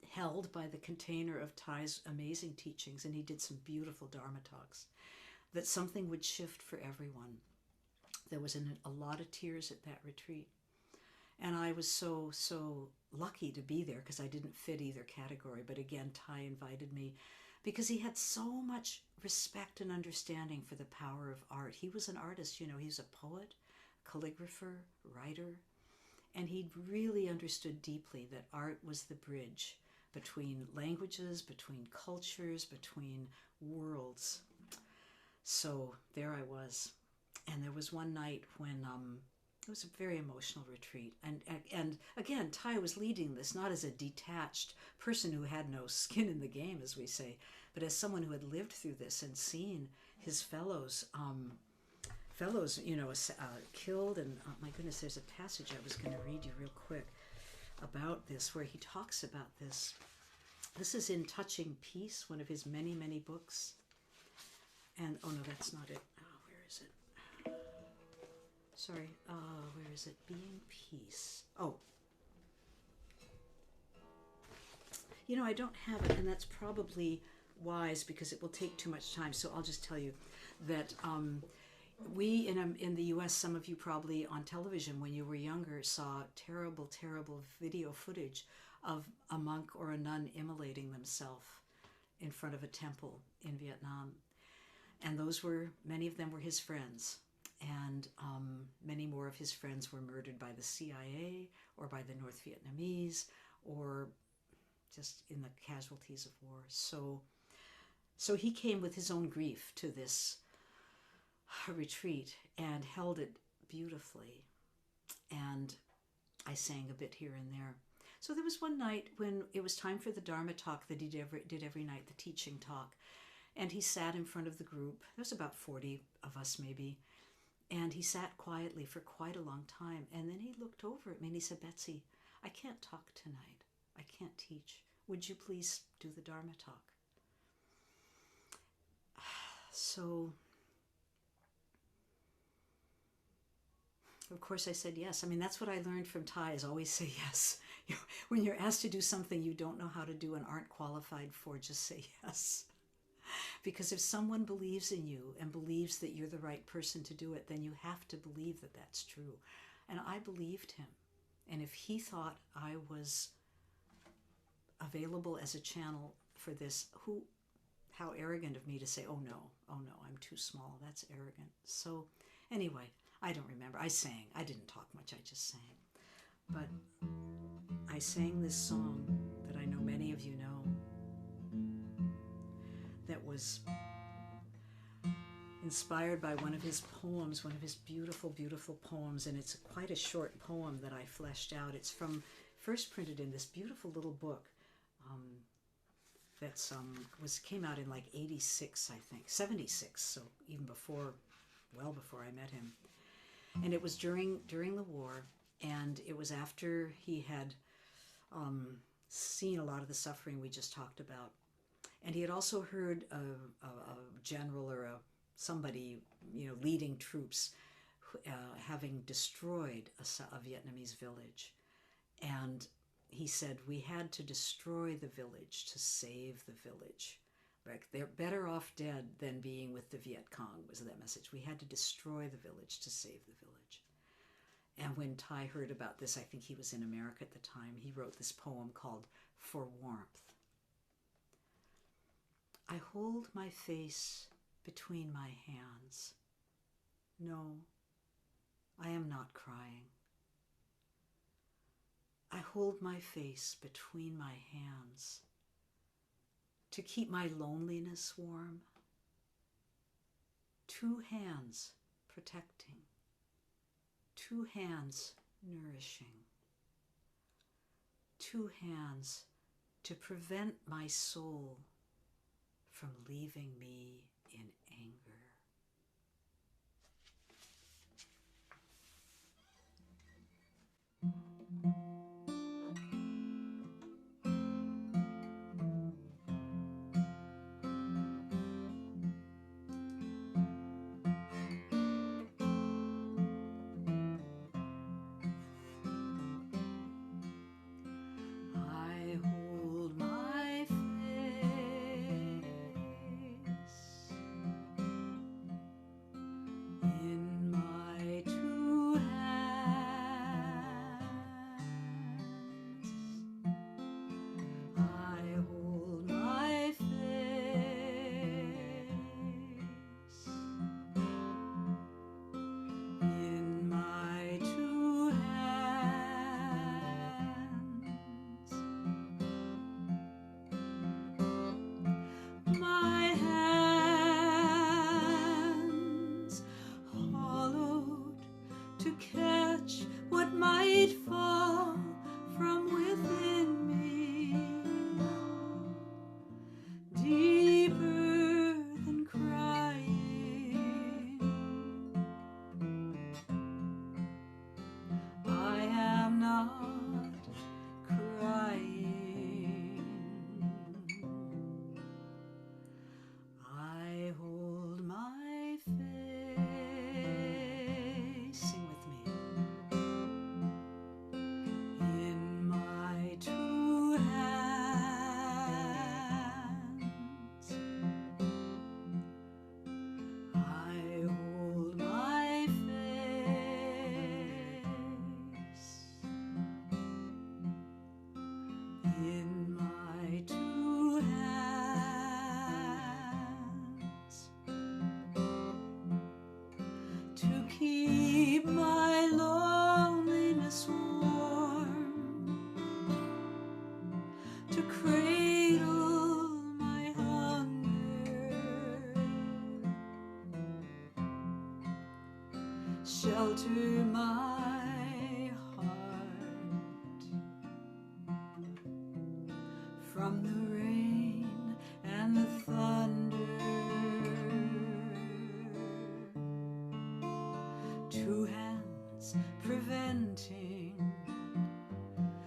held by the container of Thay's amazing teachings, and he did some beautiful Dharma talks, that something would shift for everyone. There was a lot of tears at that retreat. And I was so lucky to be there because I didn't fit either category. But again, Thay invited me because he had so much respect and understanding for the power of art. He was an artist, you know, he was a poet, calligrapher, writer, and he really understood deeply that art was the bridge between languages, between cultures, between worlds. So there I was. And there was one night when it was a very emotional retreat. And again, Thay was leading this, not as a detached person who had no skin in the game, as we say, but as someone who had lived through this and seen his fellows, you know, killed. And oh my goodness, there's a passage I was going to read you real quick about this, where he talks about this. This is in Touching Peace, one of his many, many books. And, oh no, that's not it. Oh, where is it? Sorry, where is it? Being Peace. Oh. You know, I don't have it, and that's probably wise because it will take too much time. So I'll just tell you that we in the U.S., some of you probably on television when you were younger saw terrible, terrible video footage of a monk or a nun immolating themselves in front of a temple in Vietnam. And those were, many of them were his friends. And many more of his friends were murdered by the CIA or by the North Vietnamese or just in the casualties of war. So he came with his own grief to this retreat and held it beautifully. And I sang a bit here and there. So there was one night when it was time for the Dharma talk that he did every night, the teaching talk. And he sat in front of the group. There was about 40 of us maybe. And he sat quietly for quite a long time. And then he looked over at me and he said, "Betsy, I can't talk tonight. I can't teach. Would you please do the Dharma talk?" So, of course I said yes. I mean, that's what I learned from Thay, is always say yes. You know, when you're asked to do something you don't know how to do and aren't qualified for, just say yes. Because if someone believes in you and believes that you're the right person to do it, then you have to believe that that's true. And I believed him. And if he thought I was available as a channel for this, how arrogant of me to say, oh no, I'm too small. That's arrogant. So anyway, I don't remember. I sang. I didn't talk much. I just sang. But I sang this song that I know many of you know, that was inspired by one of his poems, one of his beautiful, beautiful poems, and it's quite a short poem that I fleshed out. It's first printed in this beautiful little book that's came out in like 86, I think, 76, so even before, well before I met him. And it was during the war, and it was after he had seen a lot of the suffering we just talked about. And he had also heard a general or somebody, you know, leading troops having destroyed a Vietnamese village. And he said, we had to destroy the village to save the village. Like, they're better off dead than being with the Viet Cong, was that message. We had to destroy the village to save the village. And when Thay heard about this, I think he was in America at the time, he wrote this poem called For Warmth. I hold my face between my hands. No, I am not crying. I hold my face between my hands to keep my loneliness warm. Two hands protecting, two hands nourishing, two hands to prevent my soul from leaving me in anger. to keep my loneliness warm, to cradle my hunger, shelter my heart from the rain and the thunder. Two hands preventing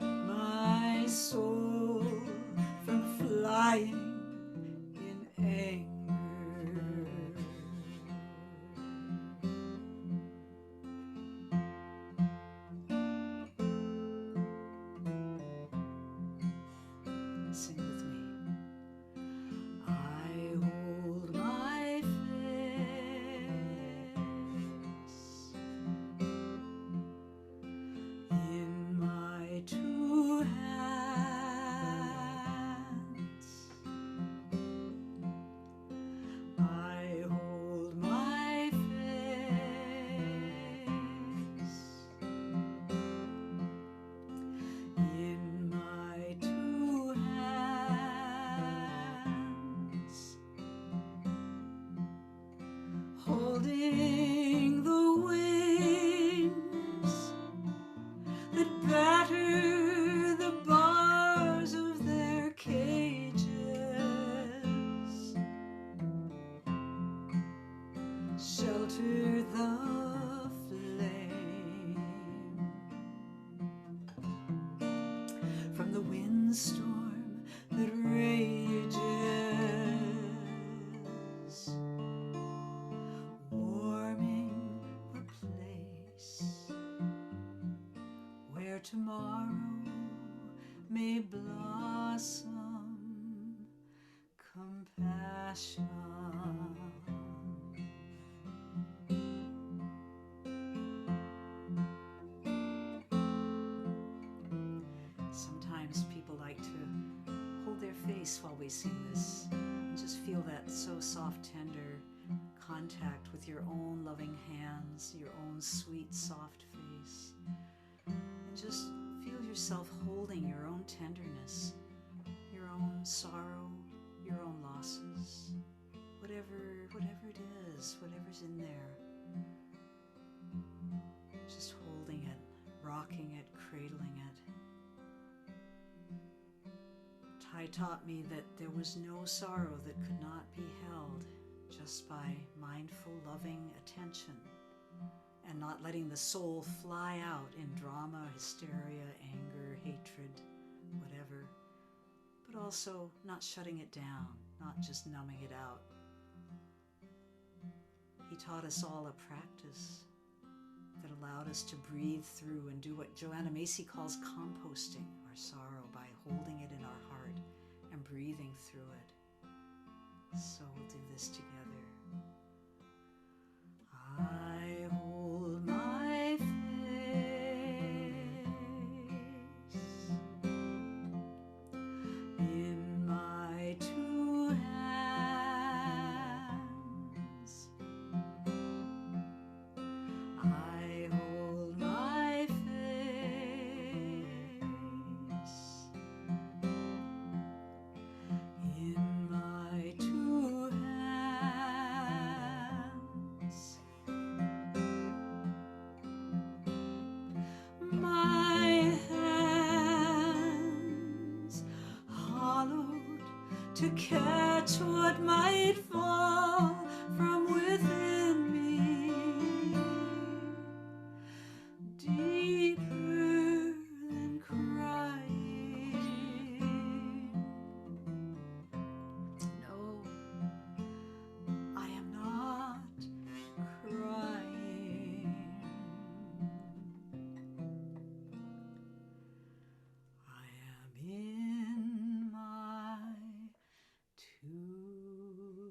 my soul from flying in anger. Sing with me. I hold my face in my two hands. I hold my face in my two hands, holding the wings that batter the bars of their cages, shelter the flame from the windstorm that rages, warming the place where tomorrow may blossom compassion. Sometimes people like to hold their face while we sing this and just feel that so soft, tender contact with your own loving hands, your own sweet, soft face. And just feel yourself holding your own tenderness, your own sorrow, your own losses, whatever it is, whatever's in there. Just holding it, rocking it, cradling it. Thay taught me that there was no sorrow that could not be held just by mindful, loving attention and not letting the soul fly out in drama, hysteria, anger, hatred, whatever, but also not shutting it down, not just numbing it out. He taught us all a practice that allowed us to breathe through and do what Joanna Macy calls composting our sorrow by holding it in our heart and breathing through it. So we'll do this together. I hold my face in my two hands. I hold my face in my two hands. My hands hollowed to catch what might fall from within me, deeper than crying. No, I am not crying. I am in my two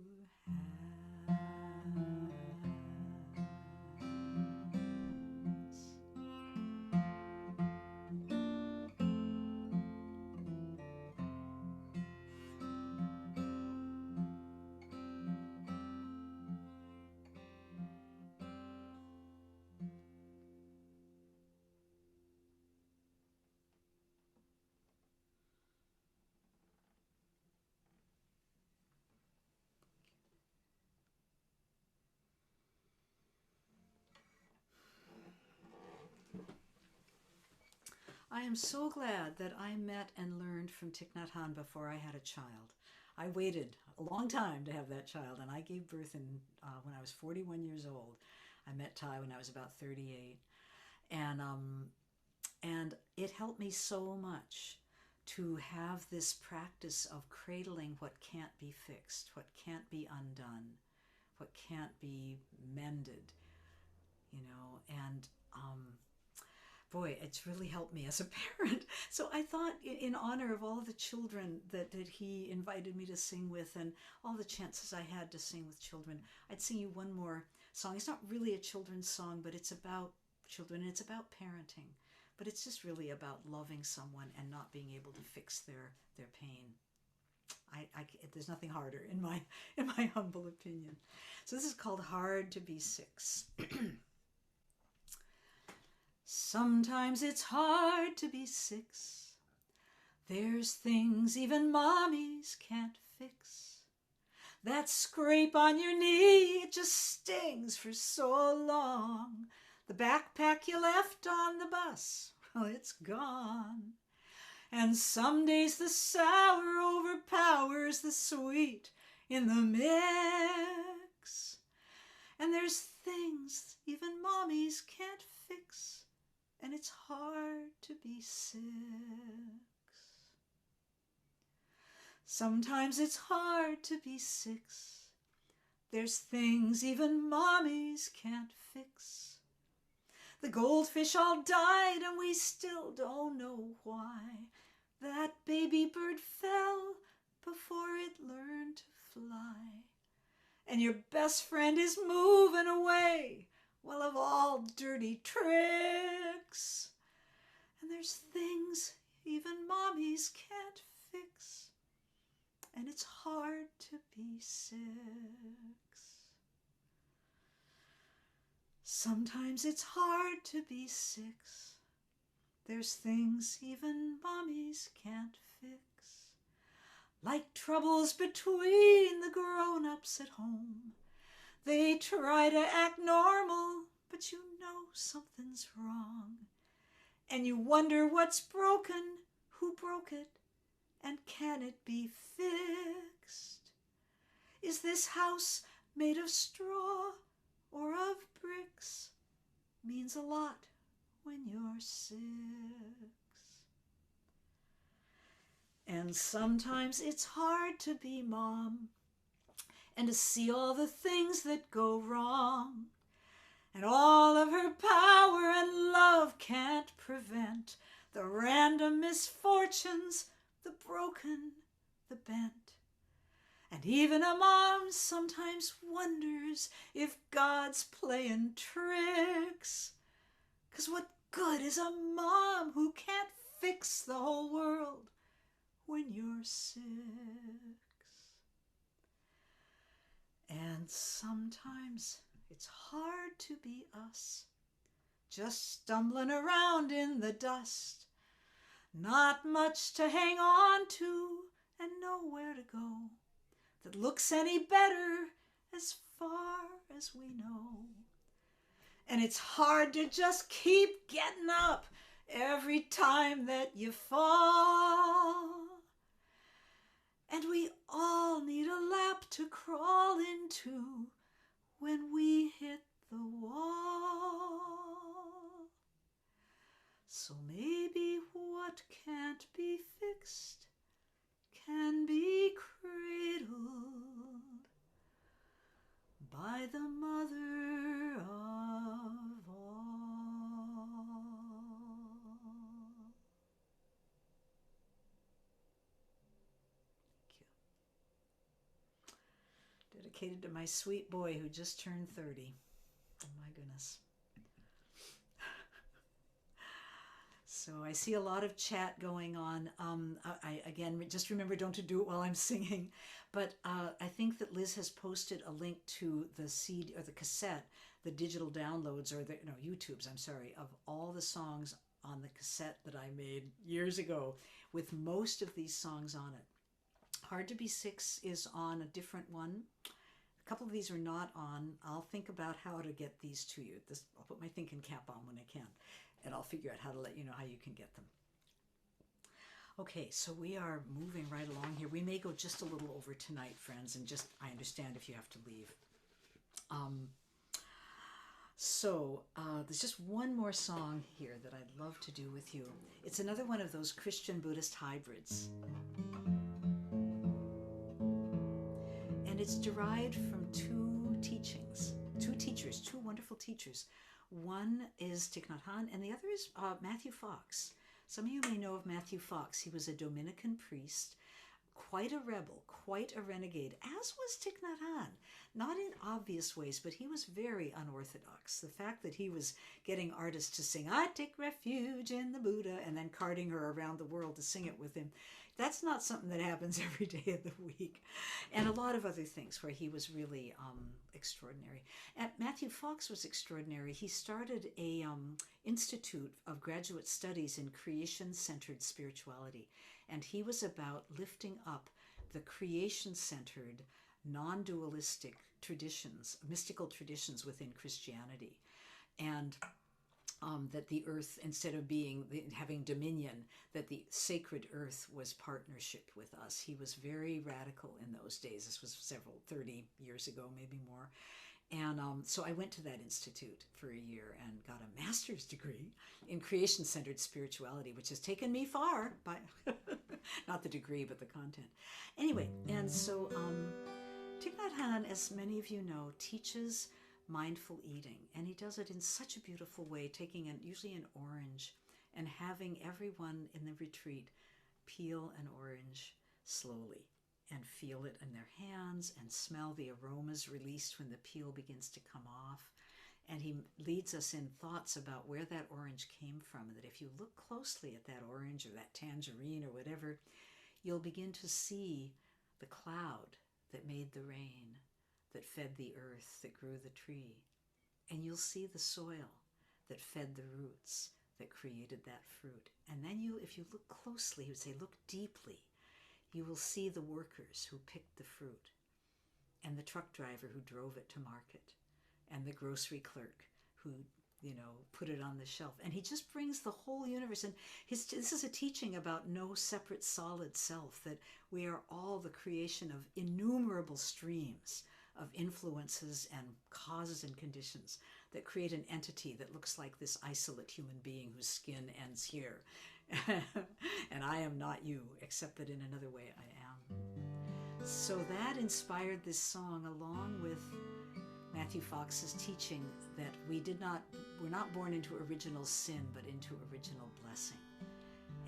I am so glad that I met and learned from Thich Nhat Hanh before I had a child. I waited a long time to have that child, and I gave birth when I was 41 years old. I met Thay when I was about 38, and it helped me so much to have this practice of cradling what can't be fixed, what can't be undone, what can't be mended, and boy, it's really helped me as a parent. So I thought, in honor of all the children that he invited me to sing with, and all the chances I had to sing with children, I'd sing you one more song. It's not really a children's song, but it's about children, and it's about parenting. But it's just really about loving someone and not being able to fix their pain. There's nothing harder in my humble opinion. So this is called Hard to Be Six. Sometimes it's hard to be six. There's things even mommies can't fix. That scrape on your knee, it just stings for so long. The backpack you left on the bus, well, it's gone. And some days the sour overpowers the sweet in the mix. And there's things even mommies can't fix, and it's hard to be six. Sometimes it's hard to be six. There's things even mommies can't fix. The goldfish all died and we still don't know why. That baby bird fell before it learned to fly. And your best friend is moving away, well, of all dirty tricks. And there's things even mommies can't fix, and it's hard to be six. Sometimes it's hard to be six. There's things even mommies can't fix, like troubles between the grown-ups at home. They try to act normal, but you know something's wrong. And you wonder what's broken, who broke it, and can it be fixed? Is this house made of straw or of bricks? Means a lot when you're six. And sometimes it's hard to be mom, and to see all the things that go wrong. And all of her power and love can't prevent the random misfortunes, the broken, the bent. And even a mom sometimes wonders if God's playing tricks. 'Cause what good is a mom who can't fix the whole world when you're six? And sometimes it's hard to be us, just stumbling around in the dust. Not much to hang on to and nowhere to go that looks any better as far as we know. And it's hard to just keep getting up every time that you fall. And we all need a lap to crawl into when we hit the wall. So maybe what can't be fixed can be cradled by the mother of all. Dedicated to my sweet boy who just turned 30. Oh my goodness. So I see a lot of chat going on. I again, just remember, don't to do it while I'm singing. But I think that Liz has posted a link to the CD or the cassette, the digital downloads, or YouTubes, I'm sorry, of all the songs on the cassette that I made years ago, with most of these songs on it. Hard to Be Six is on a different one. A couple of these are not on. I'll think about how to get these to you. I'll put my thinking cap on when I can, and I'll figure out how to let you know how you can get them. Okay, so we are moving right along here. We may go just a little over tonight, friends, and just, I understand if you have to leave. There's just one more song here that I'd love to do with you. It's another one of those Christian Buddhist hybrids. And it's derived from two teachings, two teachers, two wonderful teachers. One is Thich Nhat Hanh, and the other is Matthew Fox. Some of you may know of Matthew Fox. He was a Dominican priest, quite a rebel, quite a renegade, as was Thich Nhat Hanh. Not in obvious ways, but he was very unorthodox. The fact that he was getting artists to sing, "I take refuge in the Buddha," and then carting her around the world to sing it with him, that's not something that happens every day of the week. And a lot of other things where he was really extraordinary. And Matthew Fox was extraordinary. He started a institute of graduate studies in creation-centered spirituality. And he was about lifting up the creation-centered, non-dualistic traditions, mystical traditions within Christianity. And that the earth, instead of having dominion, that the sacred earth was partnership with us. He was very radical in those days. This was 30 years ago, maybe more. And so I went to that institute for a year and got a master's degree in creation-centered spirituality, which has taken me far, by not the degree, but the content. Anyway, and so Thich Nhat Hanh, as many of you know, teaches mindful eating, and he does it in such a beautiful way, taking usually an orange and having everyone in the retreat peel an orange slowly and feel it in their hands and smell the aromas released when the peel begins to come off. And he leads us in thoughts about where that orange came from, and that if you look closely at that orange or that tangerine or whatever, you'll begin to see the cloud that made the rain, that fed the earth, that grew the tree. And you'll see the soil that fed the roots, that created that fruit. And then if you look closely, he would say, look deeply, you will see the workers who picked the fruit, and the truck driver who drove it to market, and the grocery clerk who, put it on the shelf. And he just brings the whole universe. And this is a teaching about no separate solid self, that we are all the creation of innumerable streams of influences and causes and conditions that create an entity that looks like this isolate human being whose skin ends here. And I am not you, except that in another way I am. So that inspired this song, along with Matthew Fox's teaching that we're not born into original sin, but into original blessing.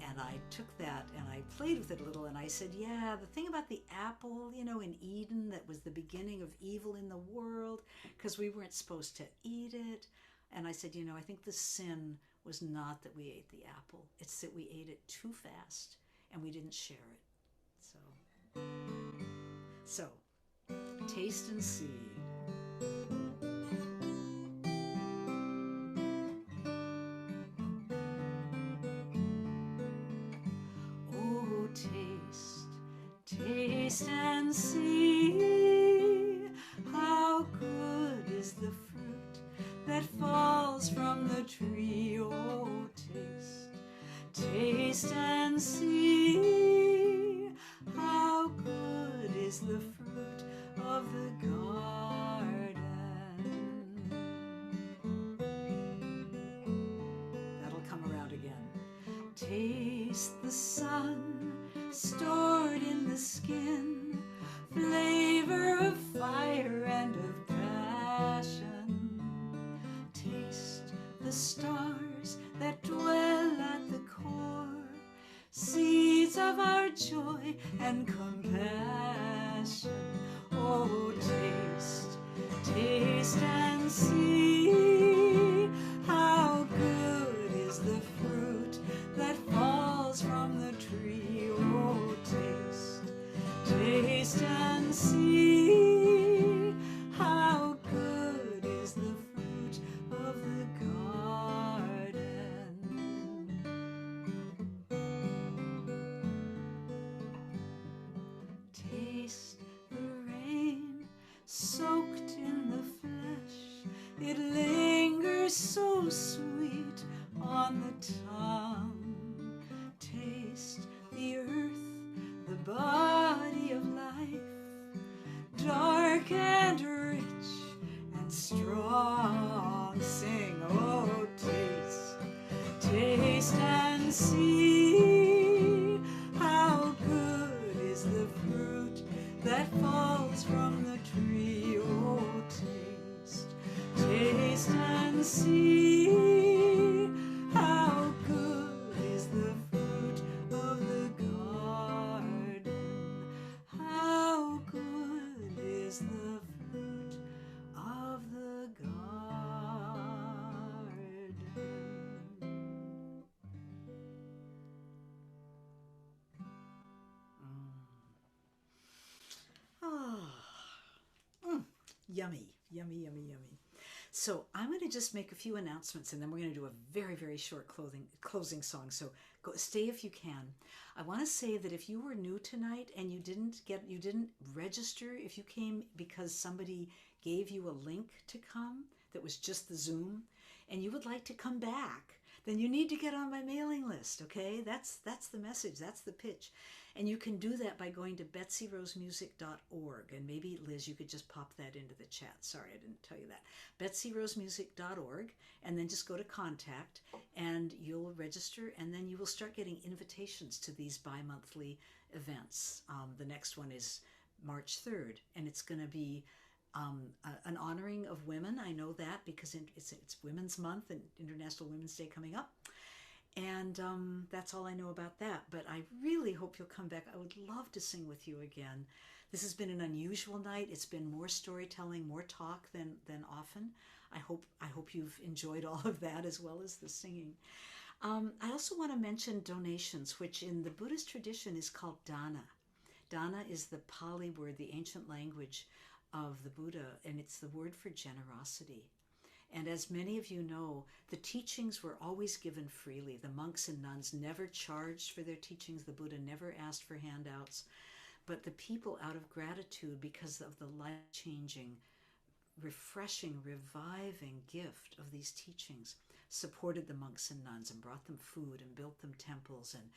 And I took that and I played with it a little, and I said, yeah, the thing about the apple, in Eden, that was the beginning of evil in the world, because we weren't supposed to eat it. And I said, I think the sin was not that we ate the apple. It's that we ate it too fast and we didn't share it. So taste and see. Oh, taste and see, how good is the fruit that falls from the tree. Oh, taste and see, how good is the fruit of the garden. That'll come around again. Taste the sun stored in the skin, flavor of fire and of passion. Taste the stars that dwell at the core, seeds of our joy and compassion. Oh, taste and see, how good is the fruit that falls from the tree. Oh, taste and see, how good is the fruit of the garden. Taste the rain soaked in the flesh, it lingers so sweet on the tongue. Taste the Taste and see how good is the fruit that falls from the tree. Oh, taste and see how good is the fruit of the garden. How good is the fruit of the garden. Oh, yummy, yummy, yummy, yummy. So I'm going to just make a few announcements, and then we're going to do a very, very short closing song. So stay if you can. I want to say that if you were new tonight and you didn't register, if you came because somebody gave you a link to come that was just the Zoom, and you would like to come back, then you need to get on my mailing list. Okay, that's the message. That's the pitch. And you can do that by going to betsyrosemusic.org. And maybe, Liz, you could just pop that into the chat. Sorry, I didn't tell you that. betsyrosemusic.org. And then just go to contact and you'll register. And then you will start getting invitations to these bi-monthly events. The next one is March 3rd. And it's going to be an honoring of women. I know that because it's Women's Month and International Women's Day coming up. And that's all I know about that. But I really hope you'll come back. I would love to sing with you again. This has been an unusual night. It's been more storytelling, more talk than often. I hope you've enjoyed all of that as well as the singing. I also want to mention donations, which in the Buddhist tradition is called dana. Dana is the Pali word, the ancient language of the Buddha, and it's the word for generosity. And as many of you know, the teachings were always given freely. The monks and nuns never charged for their teachings. The Buddha never asked for handouts. But the people, out of gratitude because of the life-changing, refreshing, reviving gift of these teachings, supported the monks and nuns and brought them food and built them temples and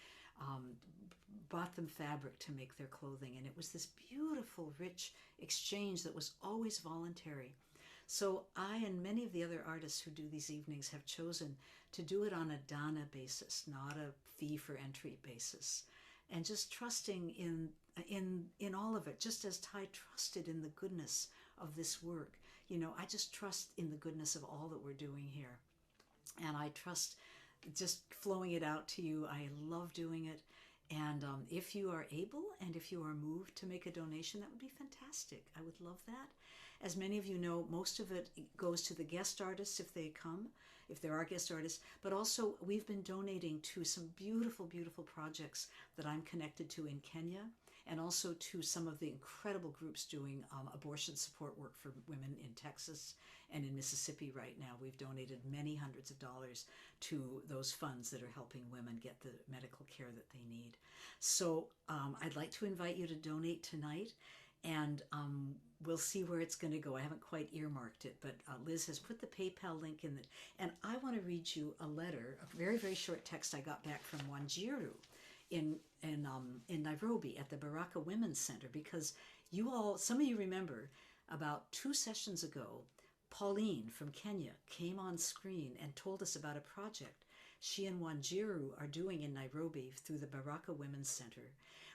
bought them fabric to make their clothing. And it was this beautiful, rich exchange that was always voluntary. So I and many of the other artists who do these evenings have chosen to do it on a dana basis, not a fee for entry basis, and just trusting in all of it, just as Thay trusted in the goodness of this work. You know, I just trust in the goodness of all that we're doing here, and I trust just flowing it out to you. I love doing it. And if you are able and if you are moved to make a donation, that would be fantastic. I would love that. As many of you know, most of it goes to the guest artists if they come, if there are guest artists, but also we've been donating to some beautiful, beautiful projects that I'm connected to in Kenya, and also to some of the incredible groups doing abortion support work for women in Texas and in Mississippi right now. We've donated many hundreds of dollars to those funds that are helping women get the medical care that they need. So I'd like to invite you to donate tonight, and we'll see where it's going to go. I haven't quite earmarked it, but Liz has put the PayPal link in it. And I want to read you a letter, a very, very short text I got back from Wanjiru in Nairobi at the Baraka Women's Center, because some of you remember about 2 sessions ago, Pauline from Kenya came on screen and told us about a project she and Wanjiru are doing in Nairobi through the Baraka Women's Center,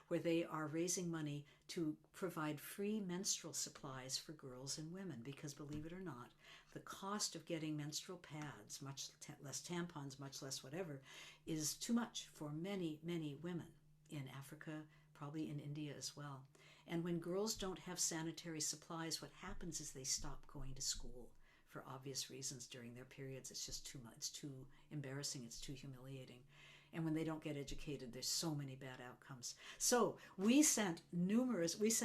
where they are raising money to provide free menstrual supplies for girls and women, because believe it or not, the cost of getting menstrual pads, much less tampons, much less whatever, is too much for many, many women in Africa, probably in India as well. And when girls don't have sanitary supplies, what happens is they stop going to school for obvious reasons during their periods. It's just too much, it's too embarrassing, it's too humiliating. And when they don't get educated, there's so many bad outcomes. So we sent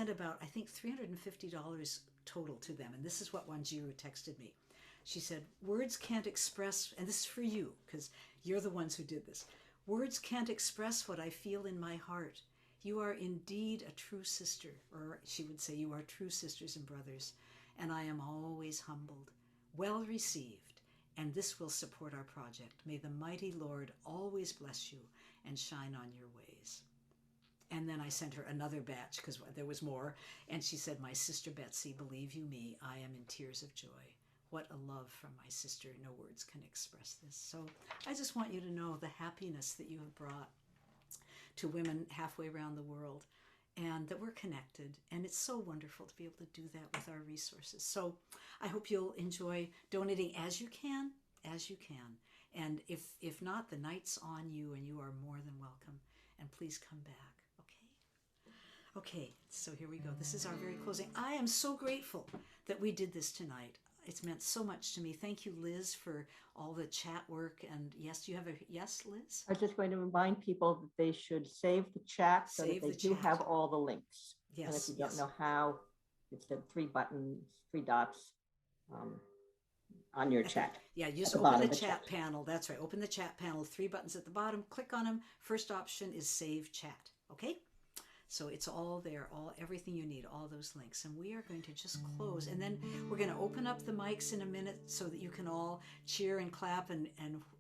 about, I think, $350 total to them. And this is what Wanjiru texted me. She said, words can't express, and this is for you, because you're the ones who did this. Words can't express what I feel in my heart. You are indeed a true sister, or she would say, you are true sisters and brothers, and I am always humbled. Well received, and this will support our project. May the mighty Lord always bless you and shine on your ways. And then I sent her another batch because there was more, and she said, my sister Betsy, believe you me, I am in tears of joy. what a love from my sister. No words can express this. So I just want you to know the happiness that you have brought to women halfway around the world, and that we're connected. And it's so wonderful to be able to do that with our resources. So I hope you'll enjoy donating as you can, as you can. And if not, the night's on you, and you are more than welcome. And please come back, okay? Okay, so here we go. This is our very closing. I am so grateful that we did this tonight. It's meant so much to me. Thank you, Liz, for all the chat work. And yes, you have a yes, Liz? I was just going to remind people that they should save the chat so that they do have all the links. Yes. And if you don't know how, it's the three dots on your chat. Yeah, you just open the chat panel. That's right. Open the chat panel, 3 buttons at the bottom. Click on them. First option is save chat. Okay? So it's all there, everything you need, all those links. And we are going to just close. And then we're going to open up the mics in a minute so that you can all cheer and clap and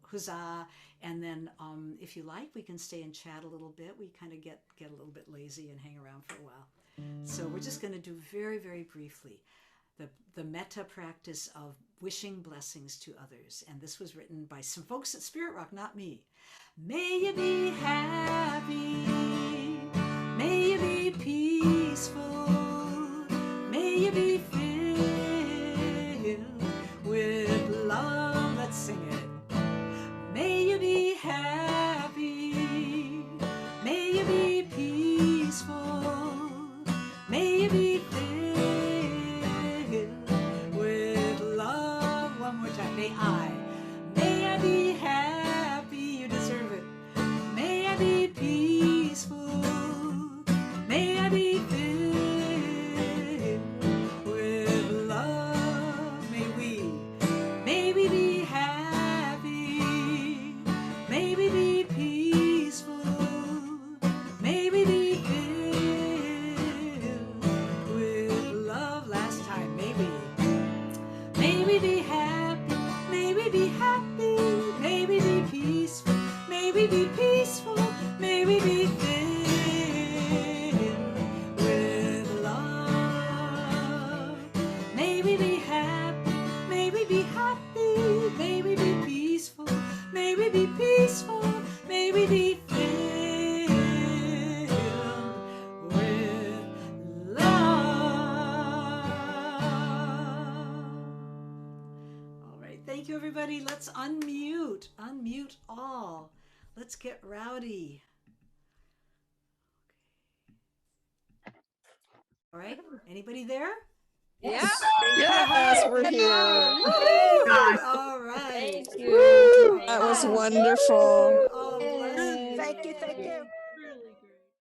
huzzah. And then if you like, we can stay and chat a little bit. We kind of get a little bit lazy and hang around for a while. So we're just going to do very, very briefly the metta practice of wishing blessings to others. And this was written by some folks at Spirit Rock, not me. May you be happy. May you be peaceful. May you be filled with love. Let's sing it. May you be happy. May you be peaceful. May you be filled with love. One more time. May I be happy. You deserve it. May I be peaceful. May I be filled with love. May we be happy. May we be peaceful. May we be filled with love. Last time, may we be happy. May we be happy. May we be peaceful. May we be peaceful. May we be filled with love. May we be happy. May we be happy. May we be peaceful. May we be peaceful. May we be filled with love. All right. Thank you, everybody. Let's unmute. Unmute all. Let's get rowdy. Okay. All right. Anybody there? Yes. Yes, we're here. All right. Thank you. That was wonderful. Oh, bless you. Thank you.